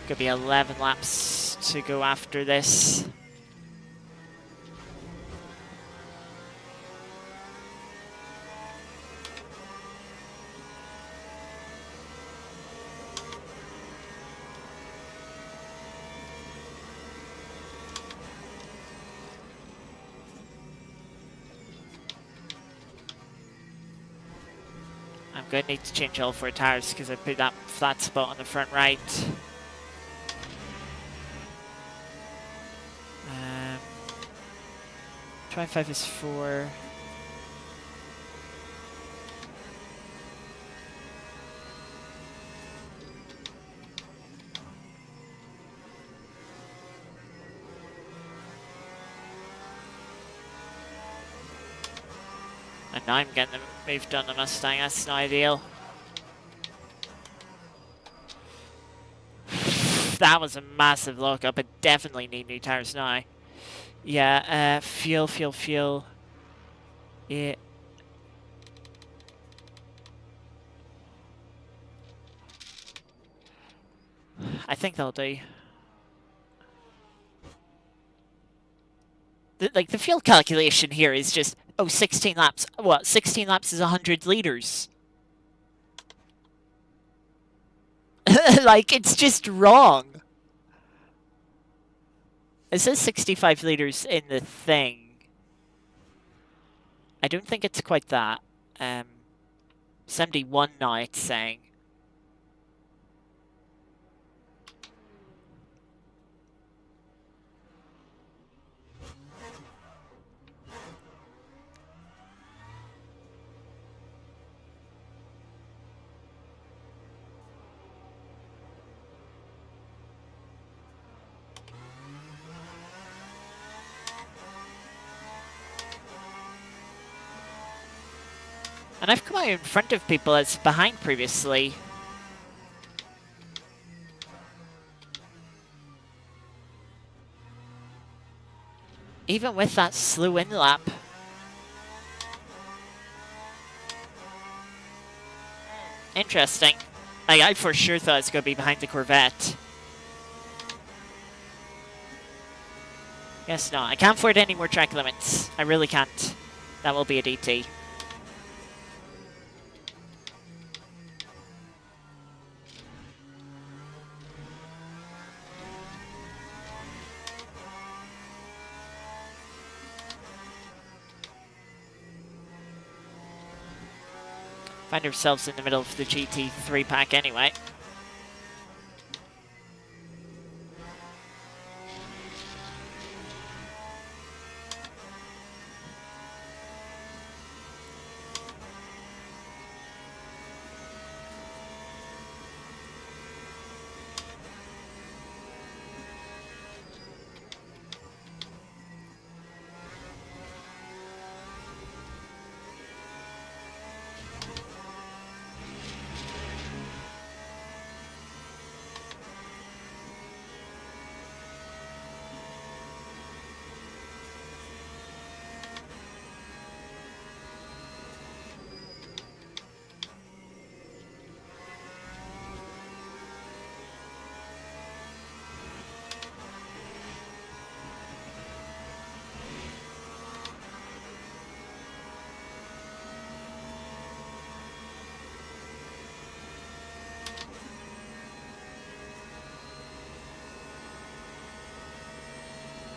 Could be 11 laps to go after this. I'm going to need to change all 4 tires because I put that flat spot on the front right. 25 is 4. And now I'm getting the move done on Mustang, that's not ideal. That was a massive lockup. I definitely need new tires now. Yeah, fuel. Yeah. I think they'll do. The fuel calculation here is just, oh, 16 laps. What, 16 laps is 100 liters? Like, it's just wrong. It says 65 liters in the thing. I don't think it's quite that. 71 now, it's saying. And I've come out in front of people that's behind previously. Even with that slow in lap. Interesting. I for sure thought it's going to be behind the Corvette. Guess not. I can't afford any more track limits. I really can't. That will be a DT. Find ourselves in the middle of the GT3 pack anyway.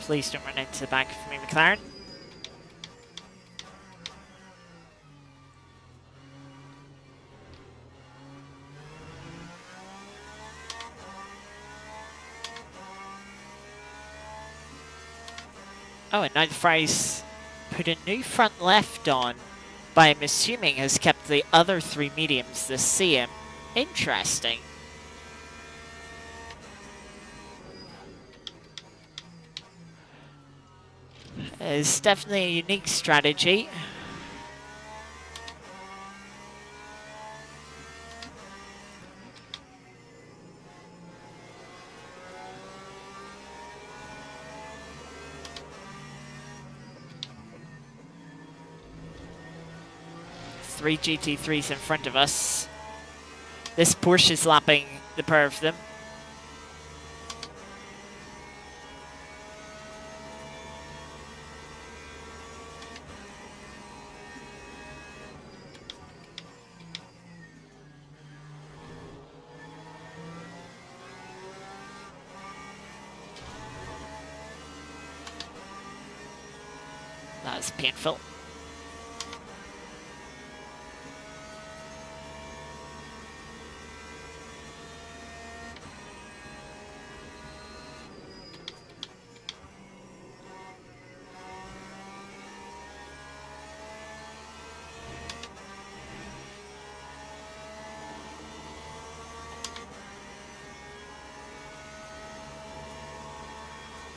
Please don't run into the back of me, McLaren. Oh, and now the Fries put a new front left on, but I'm assuming has kept the other three mediums the same. Interesting. It's definitely a unique strategy. Three GT3s in front of us. This Porsche is lapping the pair of them. That is painful.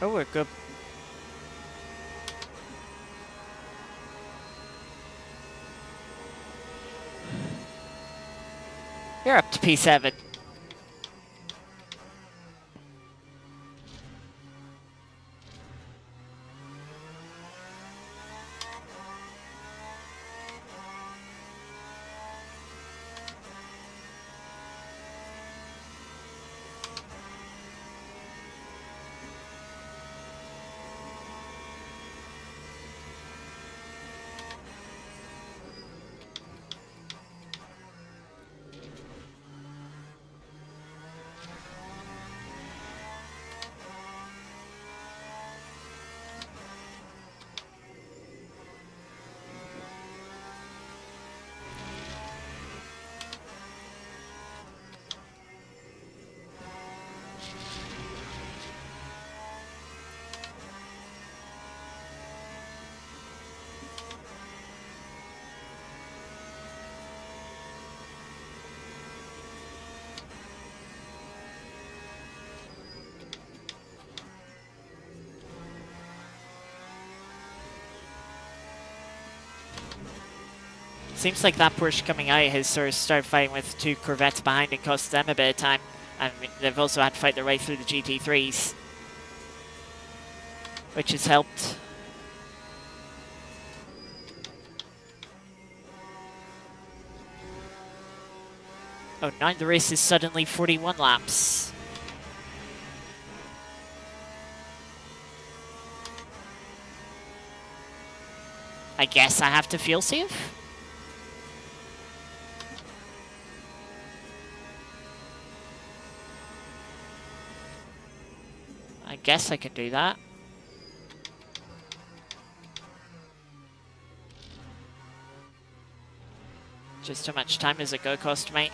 Oh, we're good. You're up to P7. Seems like that Porsche coming out has sort of started fighting with two Corvettes behind and cost them a bit of time. I mean, they've also had to fight their way through the GT3s, which has helped. Oh, now the race is suddenly 41 laps. I guess I have to fuel save? I guess I can do that. Just how much time is it going to cost me?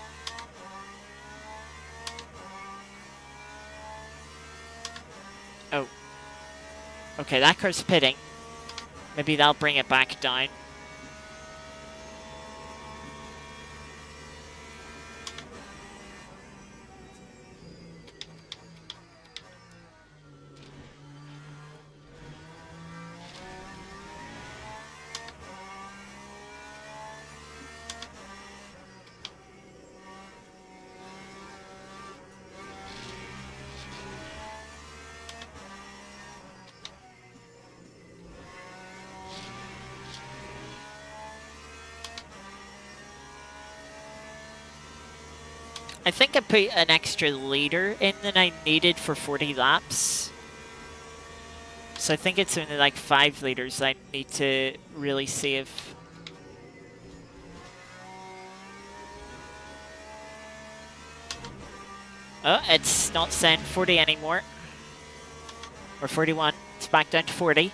Oh. Okay, that car's pitting. Maybe that'll bring it back down. I think I put an extra liter in than I needed for 40 laps. So I think it's only like 5 liters I need to really save. Oh, it's not saying 40 anymore. Or 41. It's back down to 40.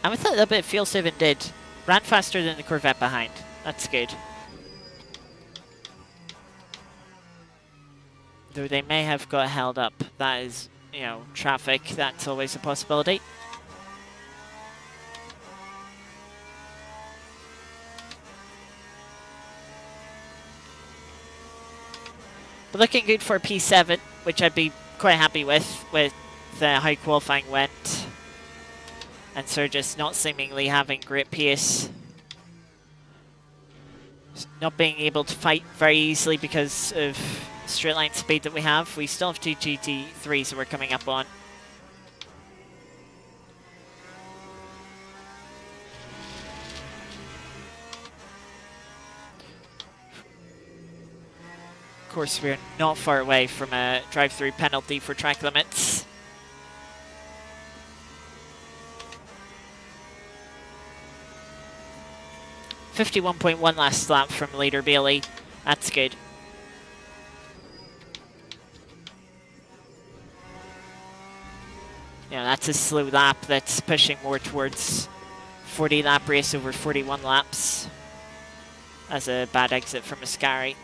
And with that little bit of fuel saving did. Ran faster than the Corvette behind. That's good. Though they may have got held up. That is, you know, traffic. That's always a possibility. But looking good for P7, which I'd be quite happy with how qualifying went. And so just not seemingly having great pace. Not being able to fight very easily because of straight line speed that we have. We still have 2 GT3s that we're coming up on. Of course, we're not far away from a drive-through penalty for track limits. .1 last lap from leader Bailey. That's good. Yeah, that's a slow lap that's pushing more towards 40 lap race over 41 laps. That's a bad exit from Ascari.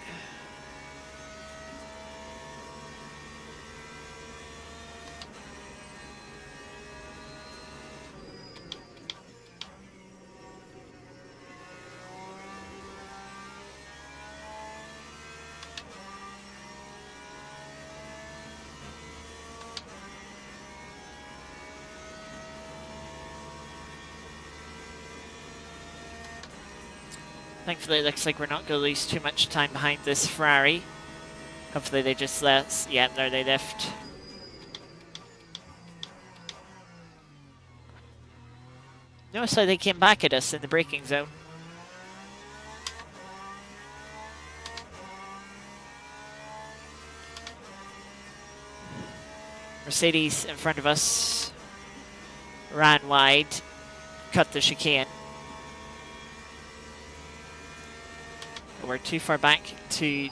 Thankfully, it looks like we're not going to lose too much time behind this Ferrari. Hopefully they just let us... Yeah, there they lift. Notice how they came back at us in the braking zone. Mercedes in front of us ran wide, cut the chicane. We're too far back to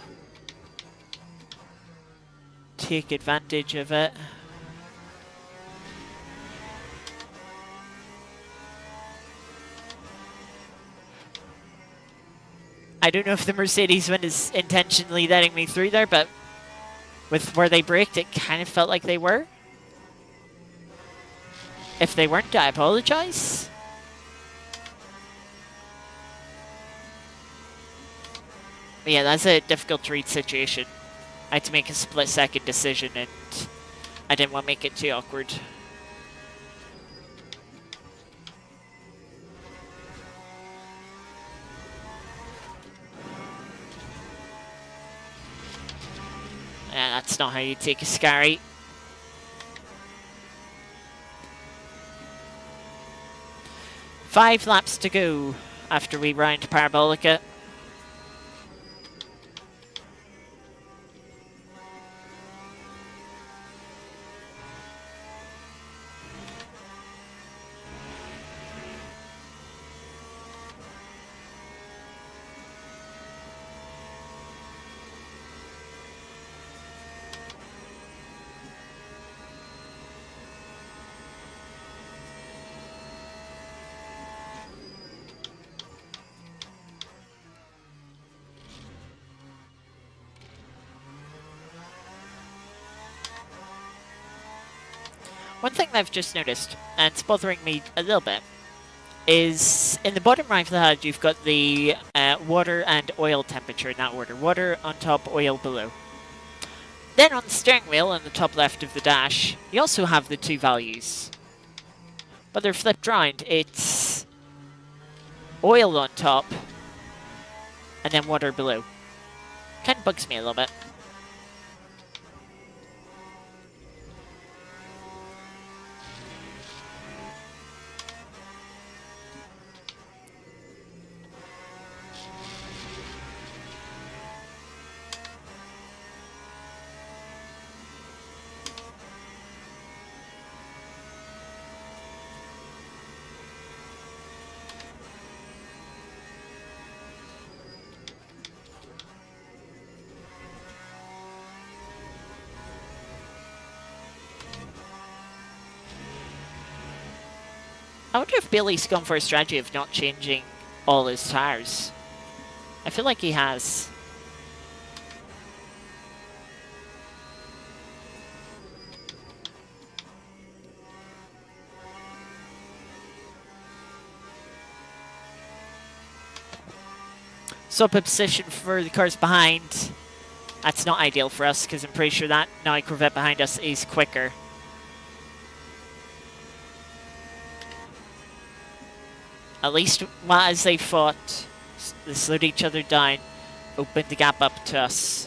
take advantage of it. I don't know if the Mercedes one is intentionally letting me through there, but with where they braked, it kind of felt like they were. If they weren't, I apologize. But yeah, that's a difficult to read situation. I had to make a split-second decision, and I didn't want to make it too awkward. Yeah, that's not how you take a Scary. Five laps to go after we round Parabolica. One thing that I've just noticed, and it's bothering me a little bit, is in the bottom right of the HUD you've got the water and oil temperature in that order. Water on top, oil below. Then on the steering wheel in the top left of the dash, you also have the two values. But they're flipped round. It's oil on top, and then water below. Kind of bugs me a little bit. I wonder if Billy's gone for a strategy of not changing all his tires. I feel like he has. Swap a position for the cars behind. That's not ideal for us because I'm pretty sure that now Corvette behind us is quicker. At least as they fought, they slowed each other down, opened the gap up to us.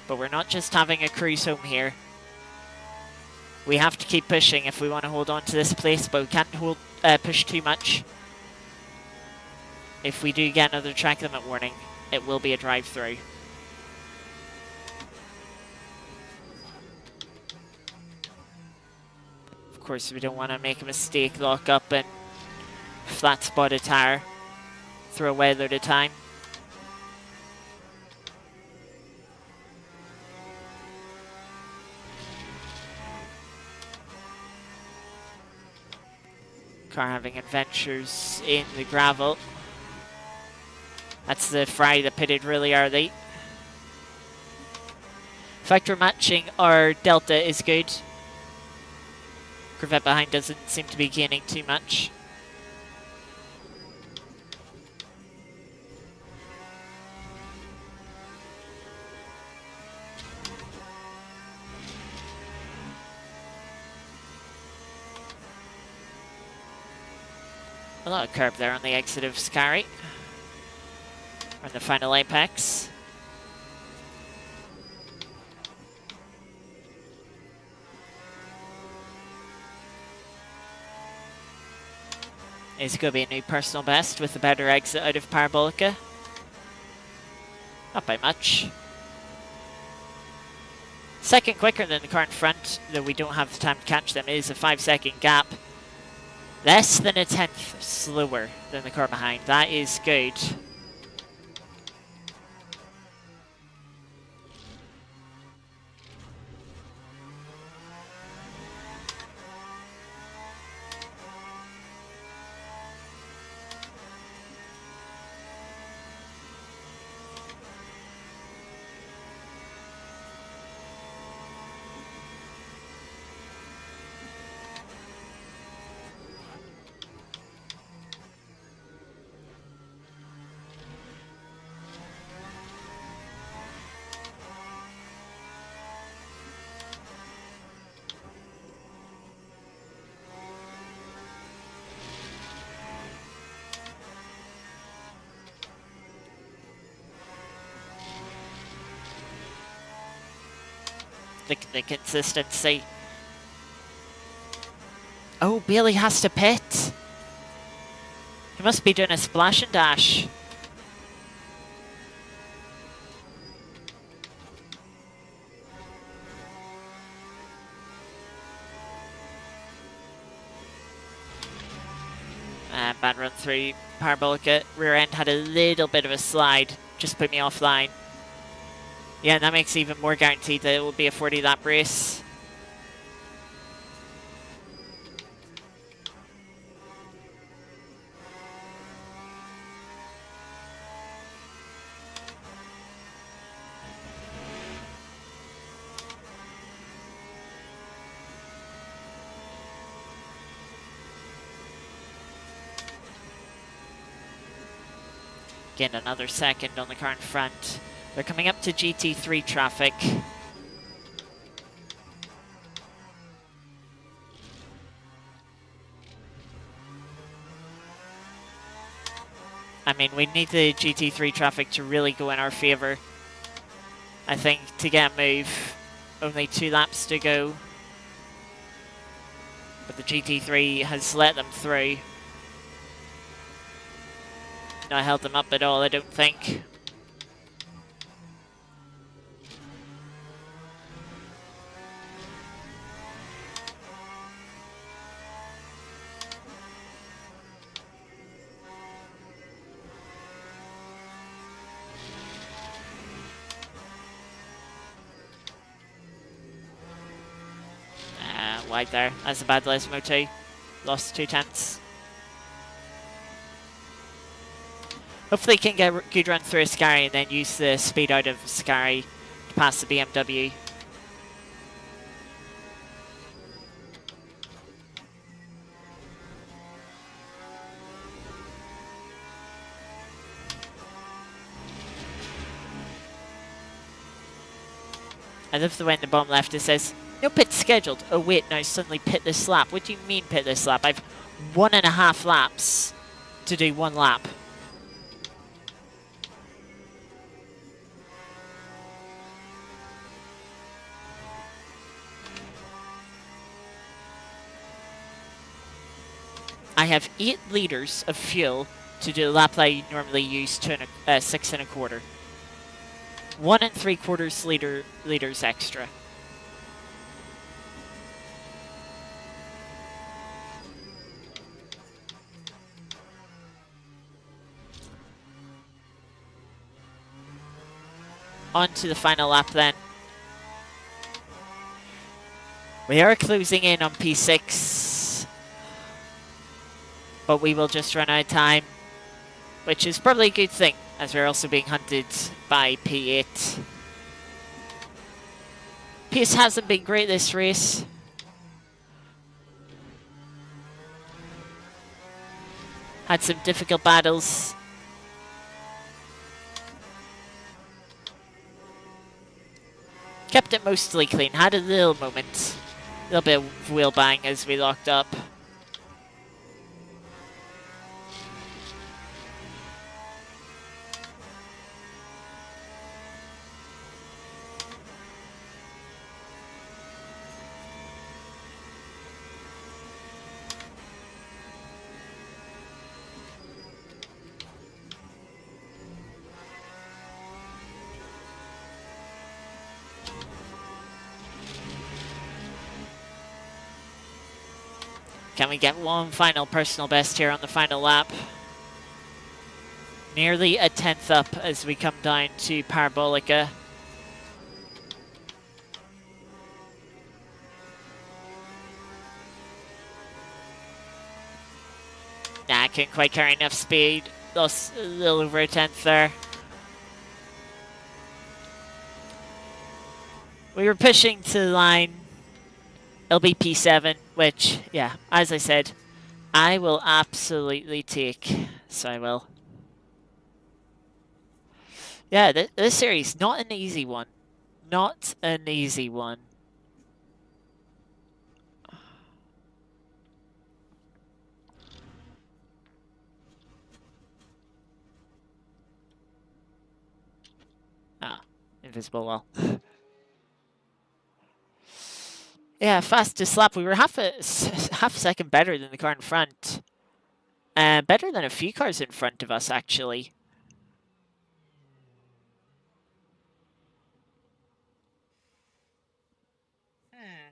But we're not just having a cruise home here. We have to keep pushing if we want to hold on to this place, but we can't push too much. If we do get another track limit warning, it will be a drive-through. Of course, we don't want to make a mistake, lock up and flat spot a tire. Throw away a load of time. Car having adventures in the gravel. That's the Fry that pitted really early. Factor matching our Delta is good. Corvette behind doesn't seem to be gaining too much. A lot of curb there on the exit of Scary. On the final apex. It's going to be a new personal best with a better exit out of Parabolica. Not by much. Second quicker than the car in front, though we don't have the time to catch them. It is a 5-second gap. Less than a tenth slower than the car behind. That is good. the consistency. Oh, Bailey has to pit. He must be doing a splash and dash. Bad run through Parabolica. Rear end had a little bit of a slide. Just put me offline. Yeah, that makes it even more guaranteed that it will be a 40-lap race. Gained another second on the car in front. They're coming up to GT3 traffic. I mean, we need the GT3 traffic to really go in our favour. I think to get a move, only 2 laps to go. But the GT3 has let them through. Not held them up at all, I don't think. Wide there. That's a bad Lesmo too. Lost 2 tenths. Hopefully he can get a good run through Ascari and then use the speed out of Ascari to pass the BMW. I love the way in the bottom left it says, no pit scheduled. Oh wait, now suddenly pit this lap. What do you mean pit this lap? I've 1.5 laps to do 1 lap. I have 8 litres of fuel to do the lap that I normally use 6 1/4. 1 3/4 liters extra. On to the final lap then. We are closing in on P6, but we will just run out of time, which is probably a good thing, as we're also being hunted by P8. Pace hasn't been great this race. Had some difficult battles. Kept it mostly clean. Had a little moment. A little bit of wheel bang as we locked up. Can we get one final personal best here on the final lap? Nearly a 10th up as we come down to Parabolica. Nah, couldn't quite carry enough speed. Lost a little over a 10th there. We were pushing to the line. It'll be P7, which, yeah, as I said, I will absolutely take. So I will. Yeah, this series, not an easy one. Not an easy one. Ah, invisible wall. Yeah, fastest lap. We were half a second better than the car in front. Better than a few cars in front of us, actually. Hmm.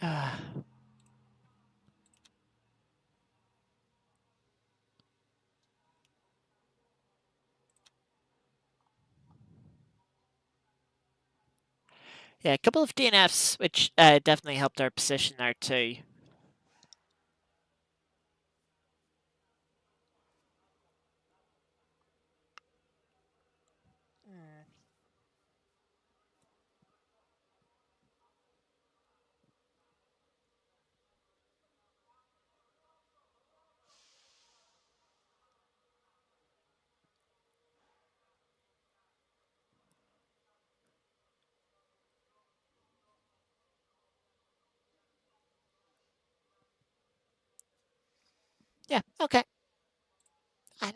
Uh, yeah, a couple of DNFs, which definitely helped our position there too. Hmm. Yeah, okay.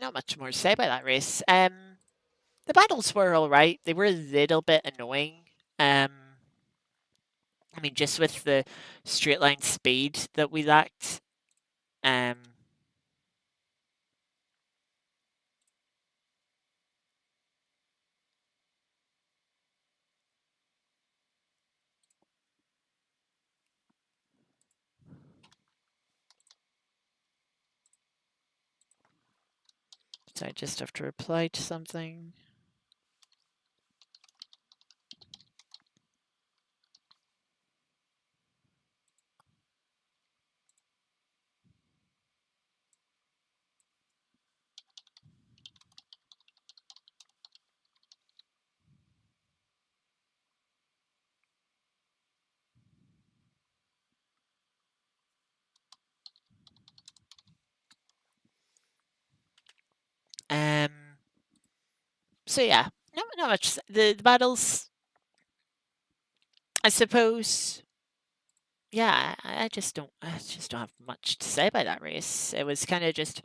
Not much more to say about that race. The battles were all right. They were a little bit annoying. Um, I mean, just with the straight line speed that we lacked. Um, so I just have to reply to something. Um, so yeah, not much. The battles, I suppose. Yeah, I just don't have much to say about that race. It was kind of just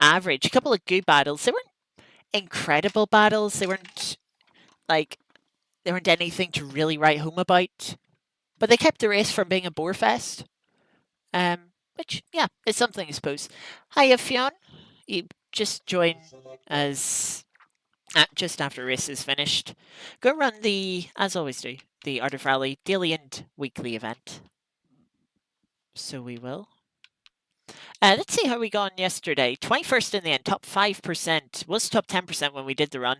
average. A couple of good battles. They weren't incredible battles. Like they weren't anything to really write home about. But they kept the race from being a bore fest. Which yeah, is something I suppose. Hiya, Fionn. You just join us just after race is finished. Go run the, as always do, the Art of Rally daily and weekly event. So we will. Let's see how we got on yesterday. 21st in the end, top 5%. Was top 10% when we did the run.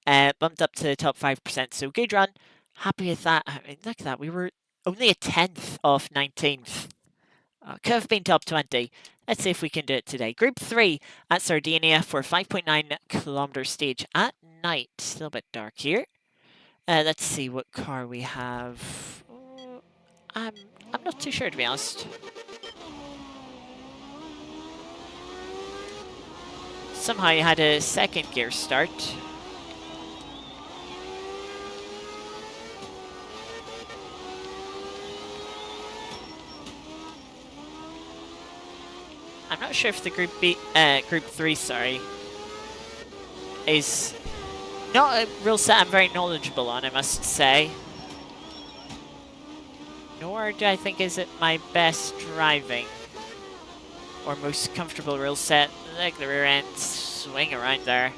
Bumped up to the top 5%. So good run. Happy with that. I mean, look at that. We were only a 10th off 19th. Could have been top 20. Let's see if we can do it today. Group 3 at Sardinia for 5.9 kilometer stage at night. A little bit dark here. Let's see what car we have. I'm, I'm not too sure, to be honest. Somehow you had a second gear start. I'm not sure if the Group 3, sorry, is not a real set I'm very knowledgeable on, I must say. Nor do I think is it my best driving or most comfortable rule set. Like the rear end swing around there.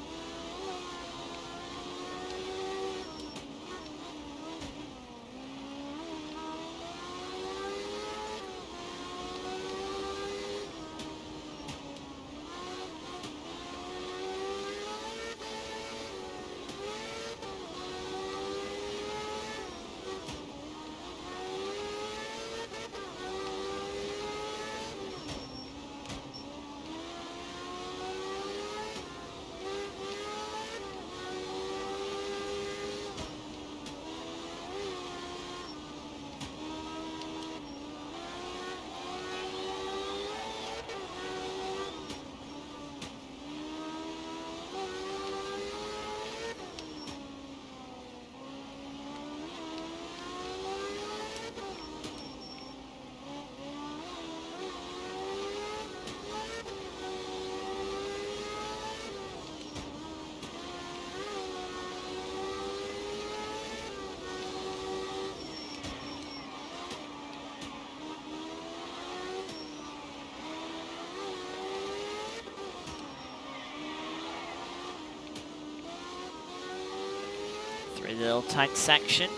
through the little tight section.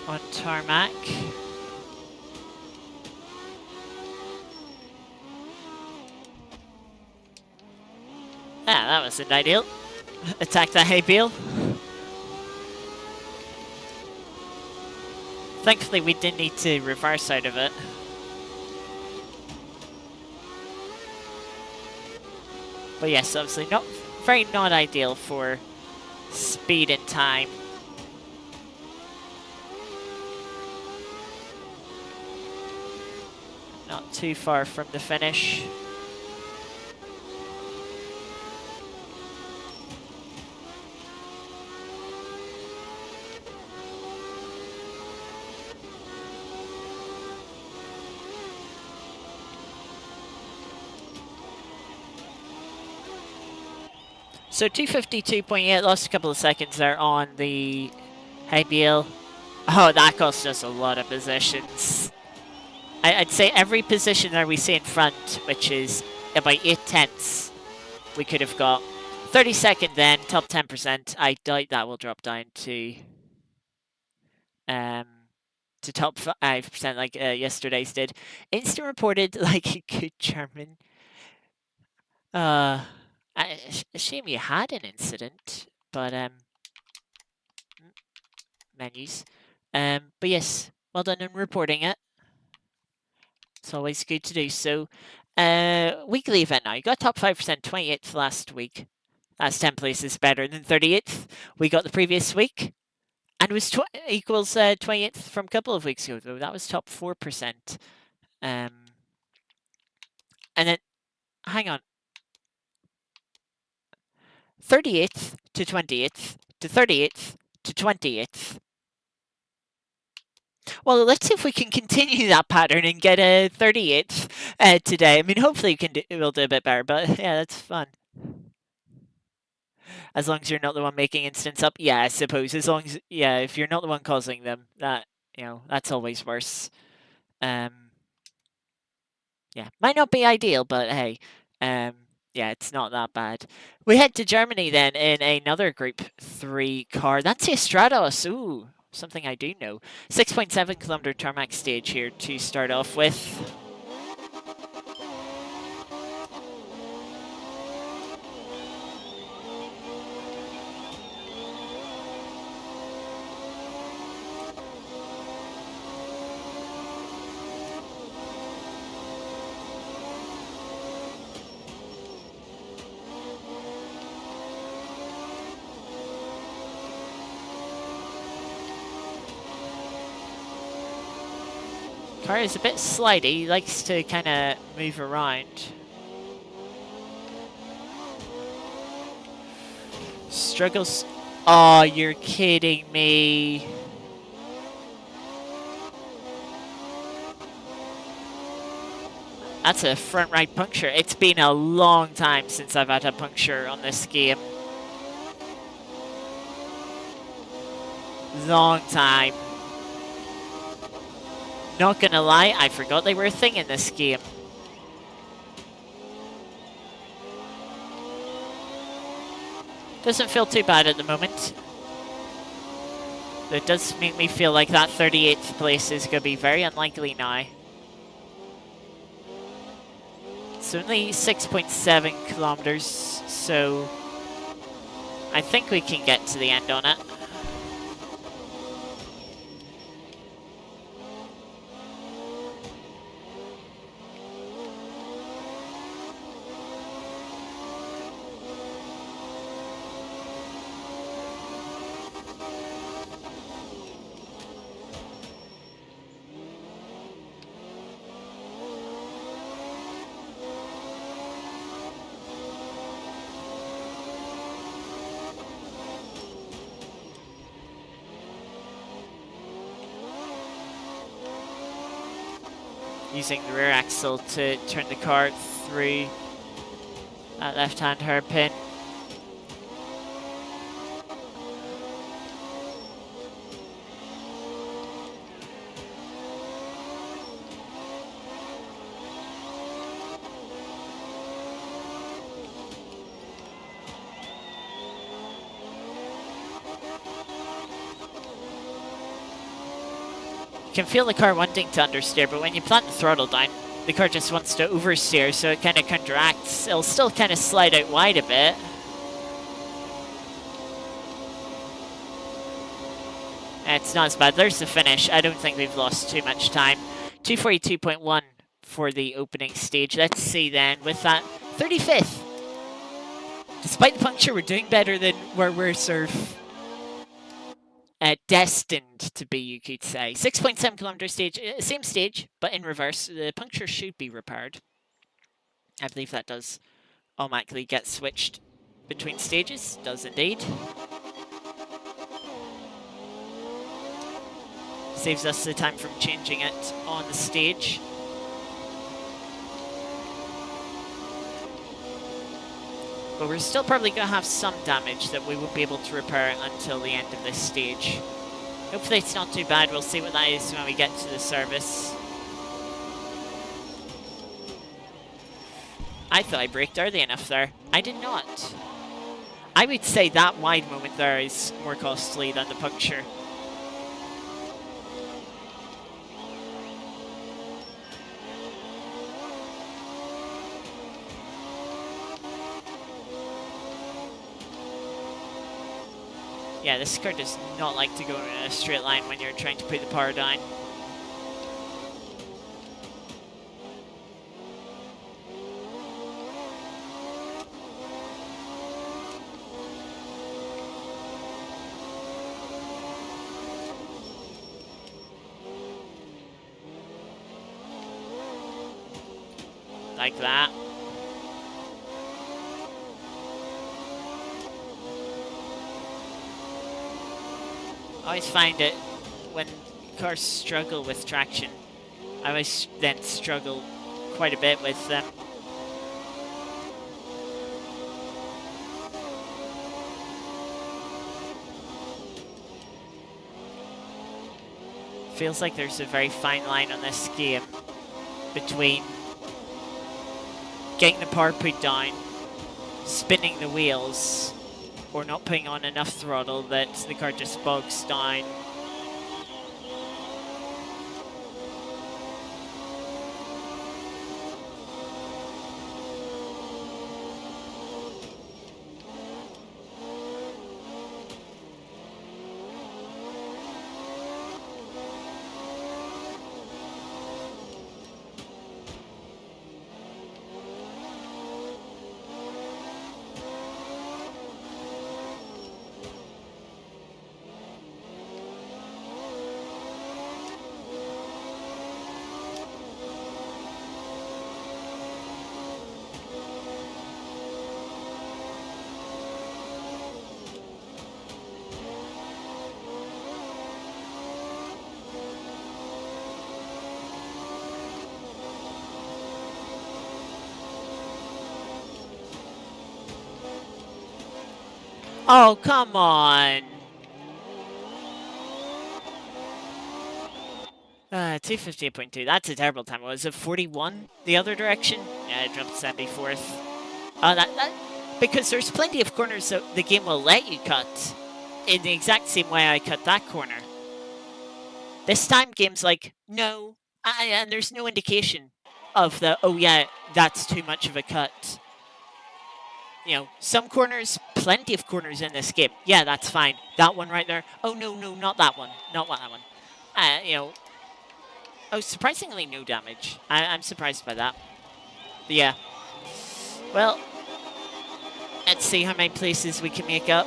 On tarmac. Ah, that wasn't ideal. Attack that hay bale. Thankfully, we didn't need to reverse out of it. But yes, obviously not ideal for speed and time. Not too far from the finish. So 252.8, lost a couple of seconds there on the hay bale. Oh, that cost us a lot of positions. I'd say every position that we see in front, which is about 8/10, we could have got. 32nd then, top 10%. I doubt that will drop down to top 5% like yesterday's did. Instant reported like a good German. Shame you had an incident, but menus. But yes, well done in reporting it. It's always good to do so. Weekly event now. You got top 5%, 28th last week. That's 10 places better than 38th we got the previous week. And was equals 28th from a couple of weeks ago, though. That was top 4%. And then, hang on. 38th to 20th to 38th to 20th. Well, let's see if we can continue that pattern and get a 38th today. I mean, hopefully we'll do a bit better, but yeah, that's fun. As long as you're not the one making incidents up. Yeah, I suppose. As long as, yeah, if you're not the one causing them, that's always worse. Yeah, might not be ideal, but hey, yeah, it's not that bad. We head to Germany then in another Group 3 car. That's the SROLs. Ooh, something I do know. 6.7 kilometer tarmac stage here to start off with. Car is a bit slidey, he likes to kind of move around. Struggles. Oh, you're kidding me. That's a front right puncture. It's been a long time since I've had a puncture on this game. Long time. Not gonna lie, I forgot they were a thing in this game. Doesn't feel too bad at the moment. It does make me feel like that 38th place is gonna be very unlikely now. It's only 6.7 kilometers, so I think we can get to the end on it. Using the rear axle to turn the car through that left-hand hairpin. can feel the car wanting to understeer, but when you plant the throttle down, the car just wants to oversteer, so it kind of counteracts. It'll still kind of slide out wide a bit. It's not as bad. There's the finish. I don't think we've lost too much time. 242.1 for the opening stage. Let's see then, with that 35th. Despite the puncture, we're doing better than where we're sort of destined to be, you could say. 6.7 kilometer stage, same stage, but in reverse. The puncture should be repaired. I believe that does automatically get switched between stages. Does indeed. Saves us the time from changing it on the stage. But we're still probably going to have some damage that we won't be able to repair until the end of this stage. Hopefully it's not too bad. We'll see what that is when we get to the service. I thought I braked early enough there. I did not. I would say that wide moment there is more costly than the puncture. Yeah, this car does not like to go in a straight line when you're trying to put the power down. Like that. I always find it when cars struggle with traction, I always then struggle quite a bit with them. Feels like there's a very fine line on this game between getting the power put down, spinning the wheels, or not putting on enough throttle that the car just bogs down. Oh, come on. 258.2. That's a terrible time. Was it 41 the other direction? Yeah, I jumped 74th. Because there's plenty of corners that the game will let you cut in the exact same way I cut that corner. This time, game's like, no. And there's no indication of the, oh yeah, that's too much of a cut. You know, some corners, plenty of corners in this game. Yeah, that's fine. That one right there. Oh, no, not that one. Not that one. You know. Oh, surprisingly no damage. I'm surprised by that. But yeah. Well, let's see how many places we can make up.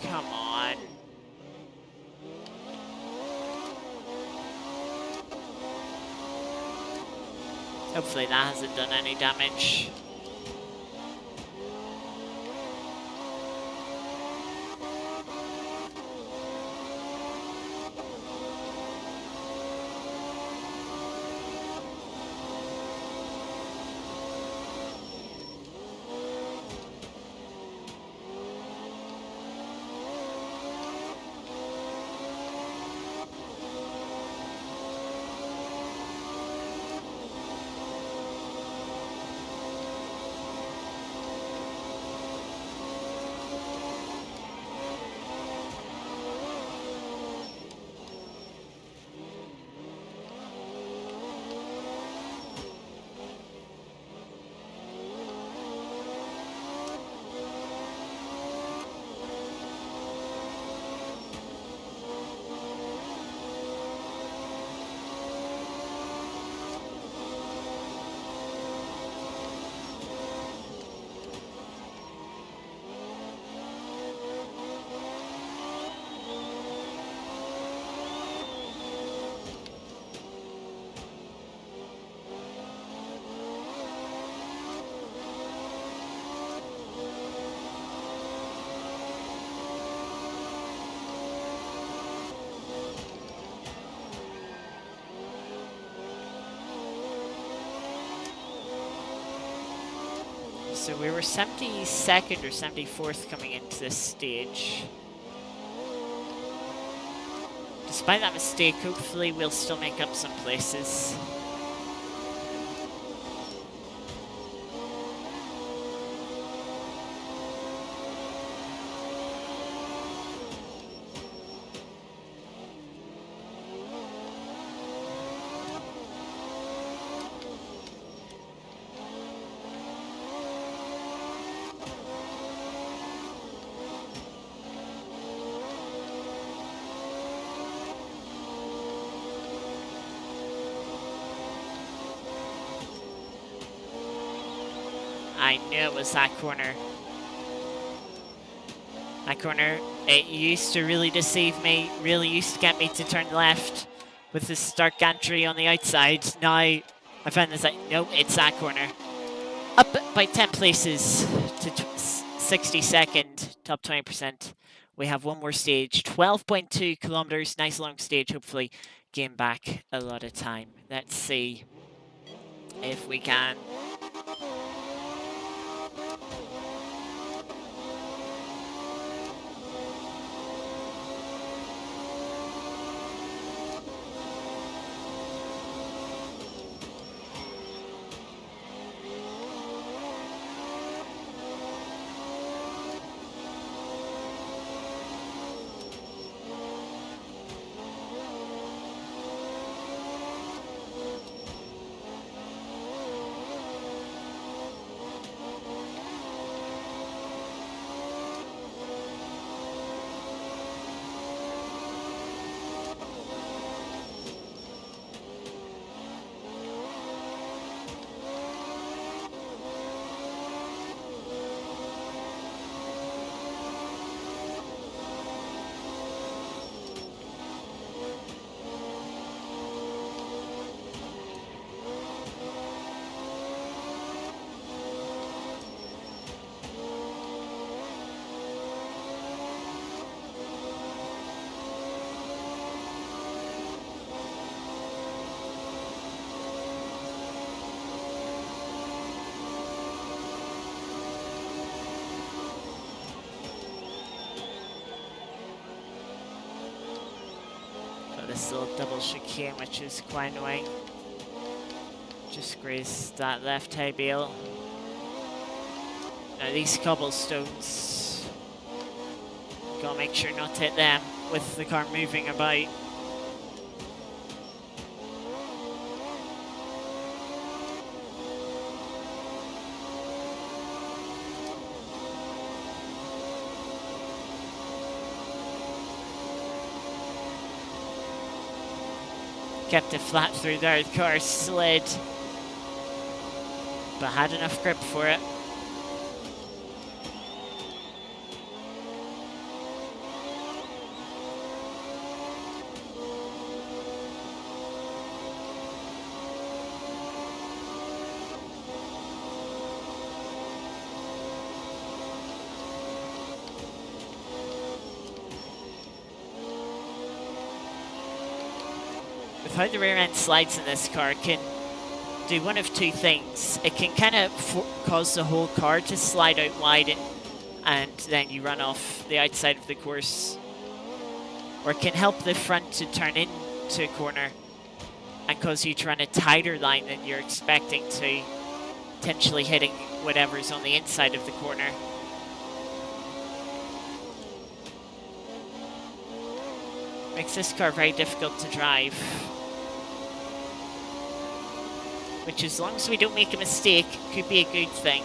Come on. Hopefully that hasn't done any damage. So we were 72nd or 74th coming into this stage. Despite that mistake, hopefully we'll still make up some places. I knew it was that corner. That corner, it used to really deceive me, really used to get me to turn left with the stark gantry on the outside. Now I found this like, nope, it's that corner. Up by 10 places to 62nd, top 20%. We have one more stage, 12.2 kilometers, nice long stage, hopefully gain back a lot of time. Let's see if we can. This little double chicane, which is quite annoying. Just grazed that left high bale. Now these cobblestones, gotta make sure not to hit them with the car moving about. Kept it flat through there, the car slid, but had enough grip for it. With how the rear end slides in this car, it can do one of two things. It can kind of cause the whole car to slide out wide and then you run off the outside of the course. Or it can help the front to turn into a corner and cause you to run a tighter line than you're expecting to, potentially hitting whatever's on the inside of the corner. Makes this car very difficult to drive. Which, as long as we don't make a mistake, could be a good thing.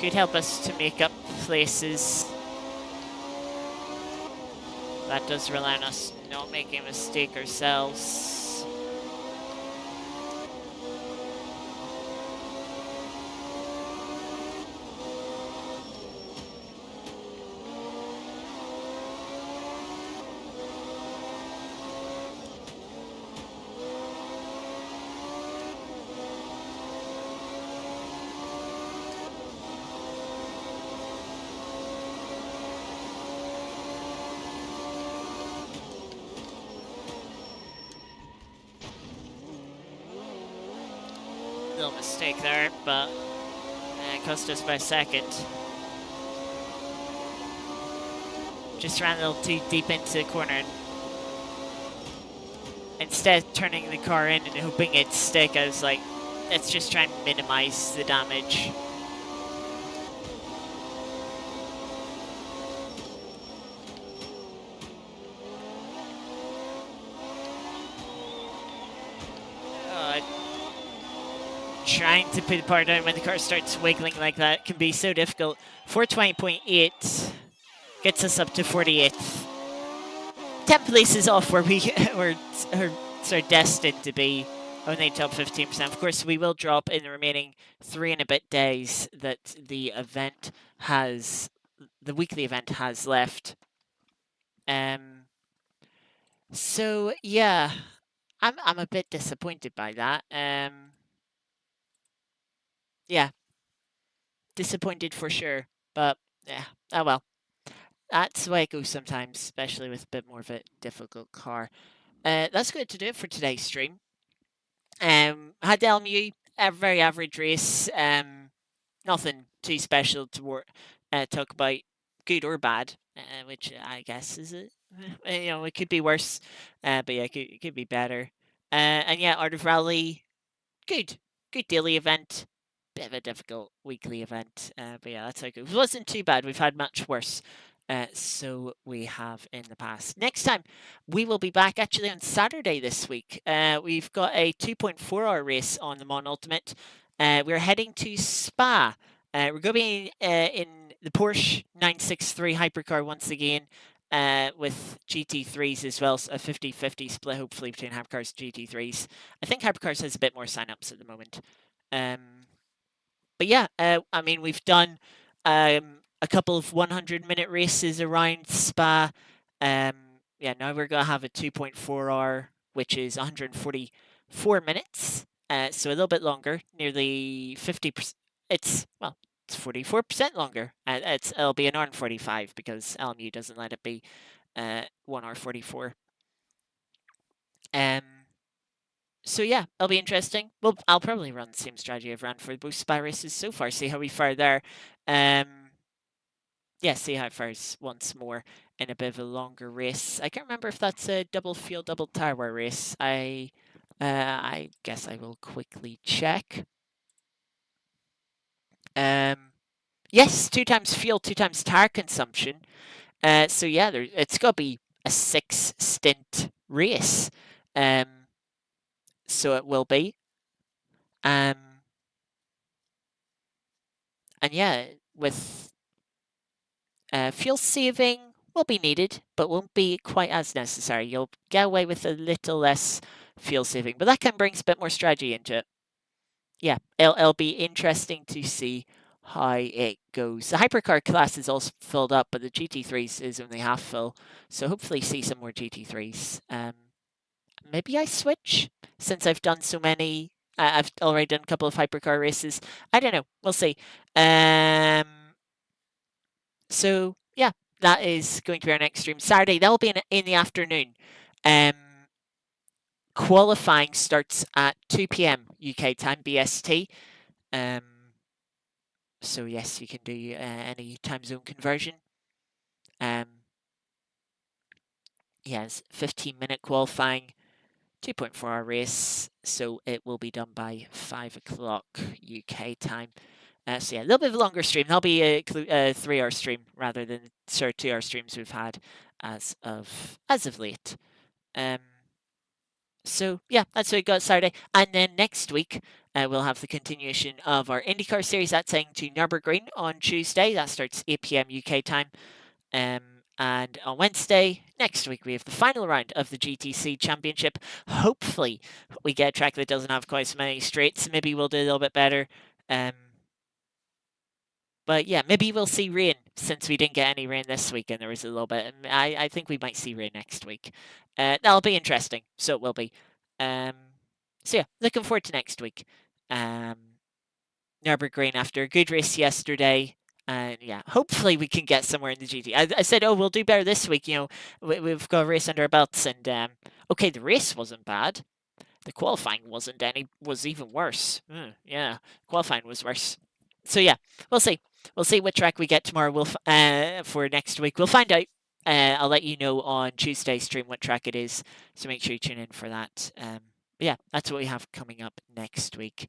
Could help us to make up places. That does rely on us not making a mistake ourselves. Little mistake there, but it cost us by a second. Just ran a little too deep into the corner. And instead of turning the car in and hoping it'd stick, I was like, let's just try and minimize the damage. Trying to put the power down when the car starts wiggling like that can be so difficult. 420.8 gets us up to 48th. 10 places off where we are sort of destined to be only top 15%. Of course, we will drop in the remaining 3 and a bit days that the weekly event has left. So yeah, I'm a bit disappointed by that. Yeah, disappointed for sure. But yeah, oh well. That's the way it goes sometimes, especially with a bit more of a difficult car. That's going to do it for today's stream. Had LMU, a very average race. Nothing too special to talk about, good or bad, which I guess is it. It could be worse, but yeah, it could be better. And yeah, Art of Rally, good daily event. Bit of a difficult weekly event, but yeah, that's how it goes. It wasn't too bad. We've had much worse. So we have in the past. Next time, we will be back actually on Saturday this week. We've got a 2.4-hour race on the Mon Ultimate. We're heading to Spa. We're going to be in the Porsche 963 hypercar once again, with GT3s as well. So a 50-50 split, hopefully, between hypercars and GT3s. I think hypercars has a bit more sign-ups at the moment. But yeah, I mean, we've done a couple of 100-minute races around Spa. Yeah, now we're going to have a 2.4-hour, which is 144 minutes. So a little bit longer, nearly 50%. It's 44% longer. It'll be an hour and 45 because LMU doesn't let it be 1 hour 44. So yeah, it'll be interesting. Well, I'll probably run the same strategy I've run for both Spa races so far. See how we fare there. Yeah, see how it fares once more in a bit of a longer race. I can't remember if that's a double fuel, double tyre race. I guess I will quickly check. Yes, 2 times fuel, 2 times tyre consumption. So yeah, it's got to be a 6 stint race. So it will be. And yeah, with fuel saving will be needed, but won't be quite as necessary. You'll get away with a little less fuel saving, but that kind of brings a bit more strategy into it. Yeah, it'll be interesting to see how it goes. The hypercar class is all filled up, but the GT3s is only half full, so hopefully see some more GT3s. Maybe I switch since I've done so many. I've already done a couple of hypercar races. I don't know. We'll see. So yeah, that is going to be our next stream Saturday. That'll be in the afternoon. Qualifying starts at 2 p.m. UK time, BST. So yes, you can do any time zone conversion. Yes, 15-minute qualifying, 2.4-hour race. So it will be done by 5 o'clock UK time. So yeah, a little bit of a longer stream. That'll be a 3-hour stream rather than the 2-hour streams we've had as of late. So yeah, that's what we got Saturday, and then next week we'll have the continuation of our IndyCar series. That's heading to Nürburgring on Tuesday. That starts 8 p.m. UK time. And on Wednesday next week, we have the final round of the GTC Championship. Hopefully, we get a track that doesn't have quite so many straights. Maybe we'll do a little bit better. But yeah, maybe we'll see rain since we didn't get any rain this week and there was a little bit. I think we might see rain next week. That'll be interesting. So it will be. So yeah, looking forward to next week. Nürburgring after a good race yesterday. And yeah, hopefully we can get somewhere in the GT. I said, oh, we'll do better this week. We've got a race under our belts. And okay, the race wasn't bad. The qualifying was even worse. Yeah, qualifying was worse. So yeah, we'll see. We'll see what track we get tomorrow. For next week. We'll find out. I'll let you know on Tuesday stream what track it is. So make sure you tune in for that. Yeah, that's what we have coming up next week.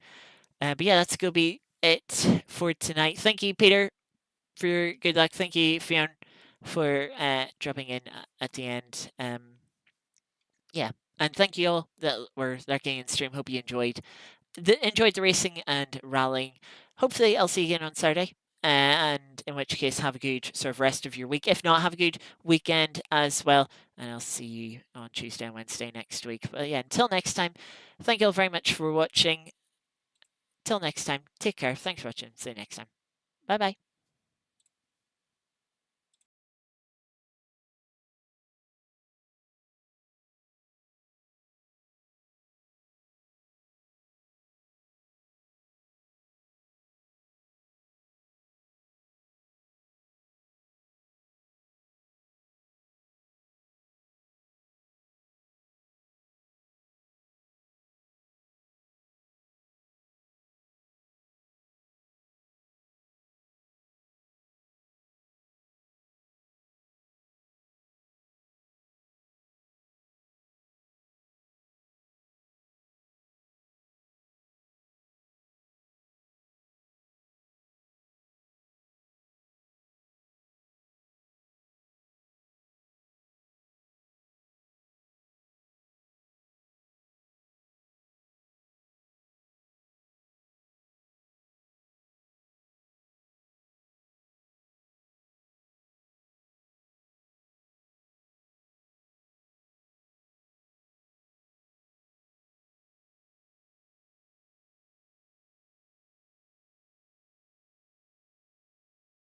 But yeah, that's gonna be it for tonight. Thank you, Peter, for your good luck. Thank you, Fionn, for dropping in at the end. Yeah, and thank you all that were lurking in stream. Hope you enjoyed the racing and rallying. Hopefully, I'll see you again on Saturday. And in which case, have a good sort of rest of your week. If not, have a good weekend as well. And I'll see you on Tuesday and Wednesday next week. But yeah, until next time, thank you all very much for watching. Till next time, take care. Thanks for watching. See you next time. Bye bye.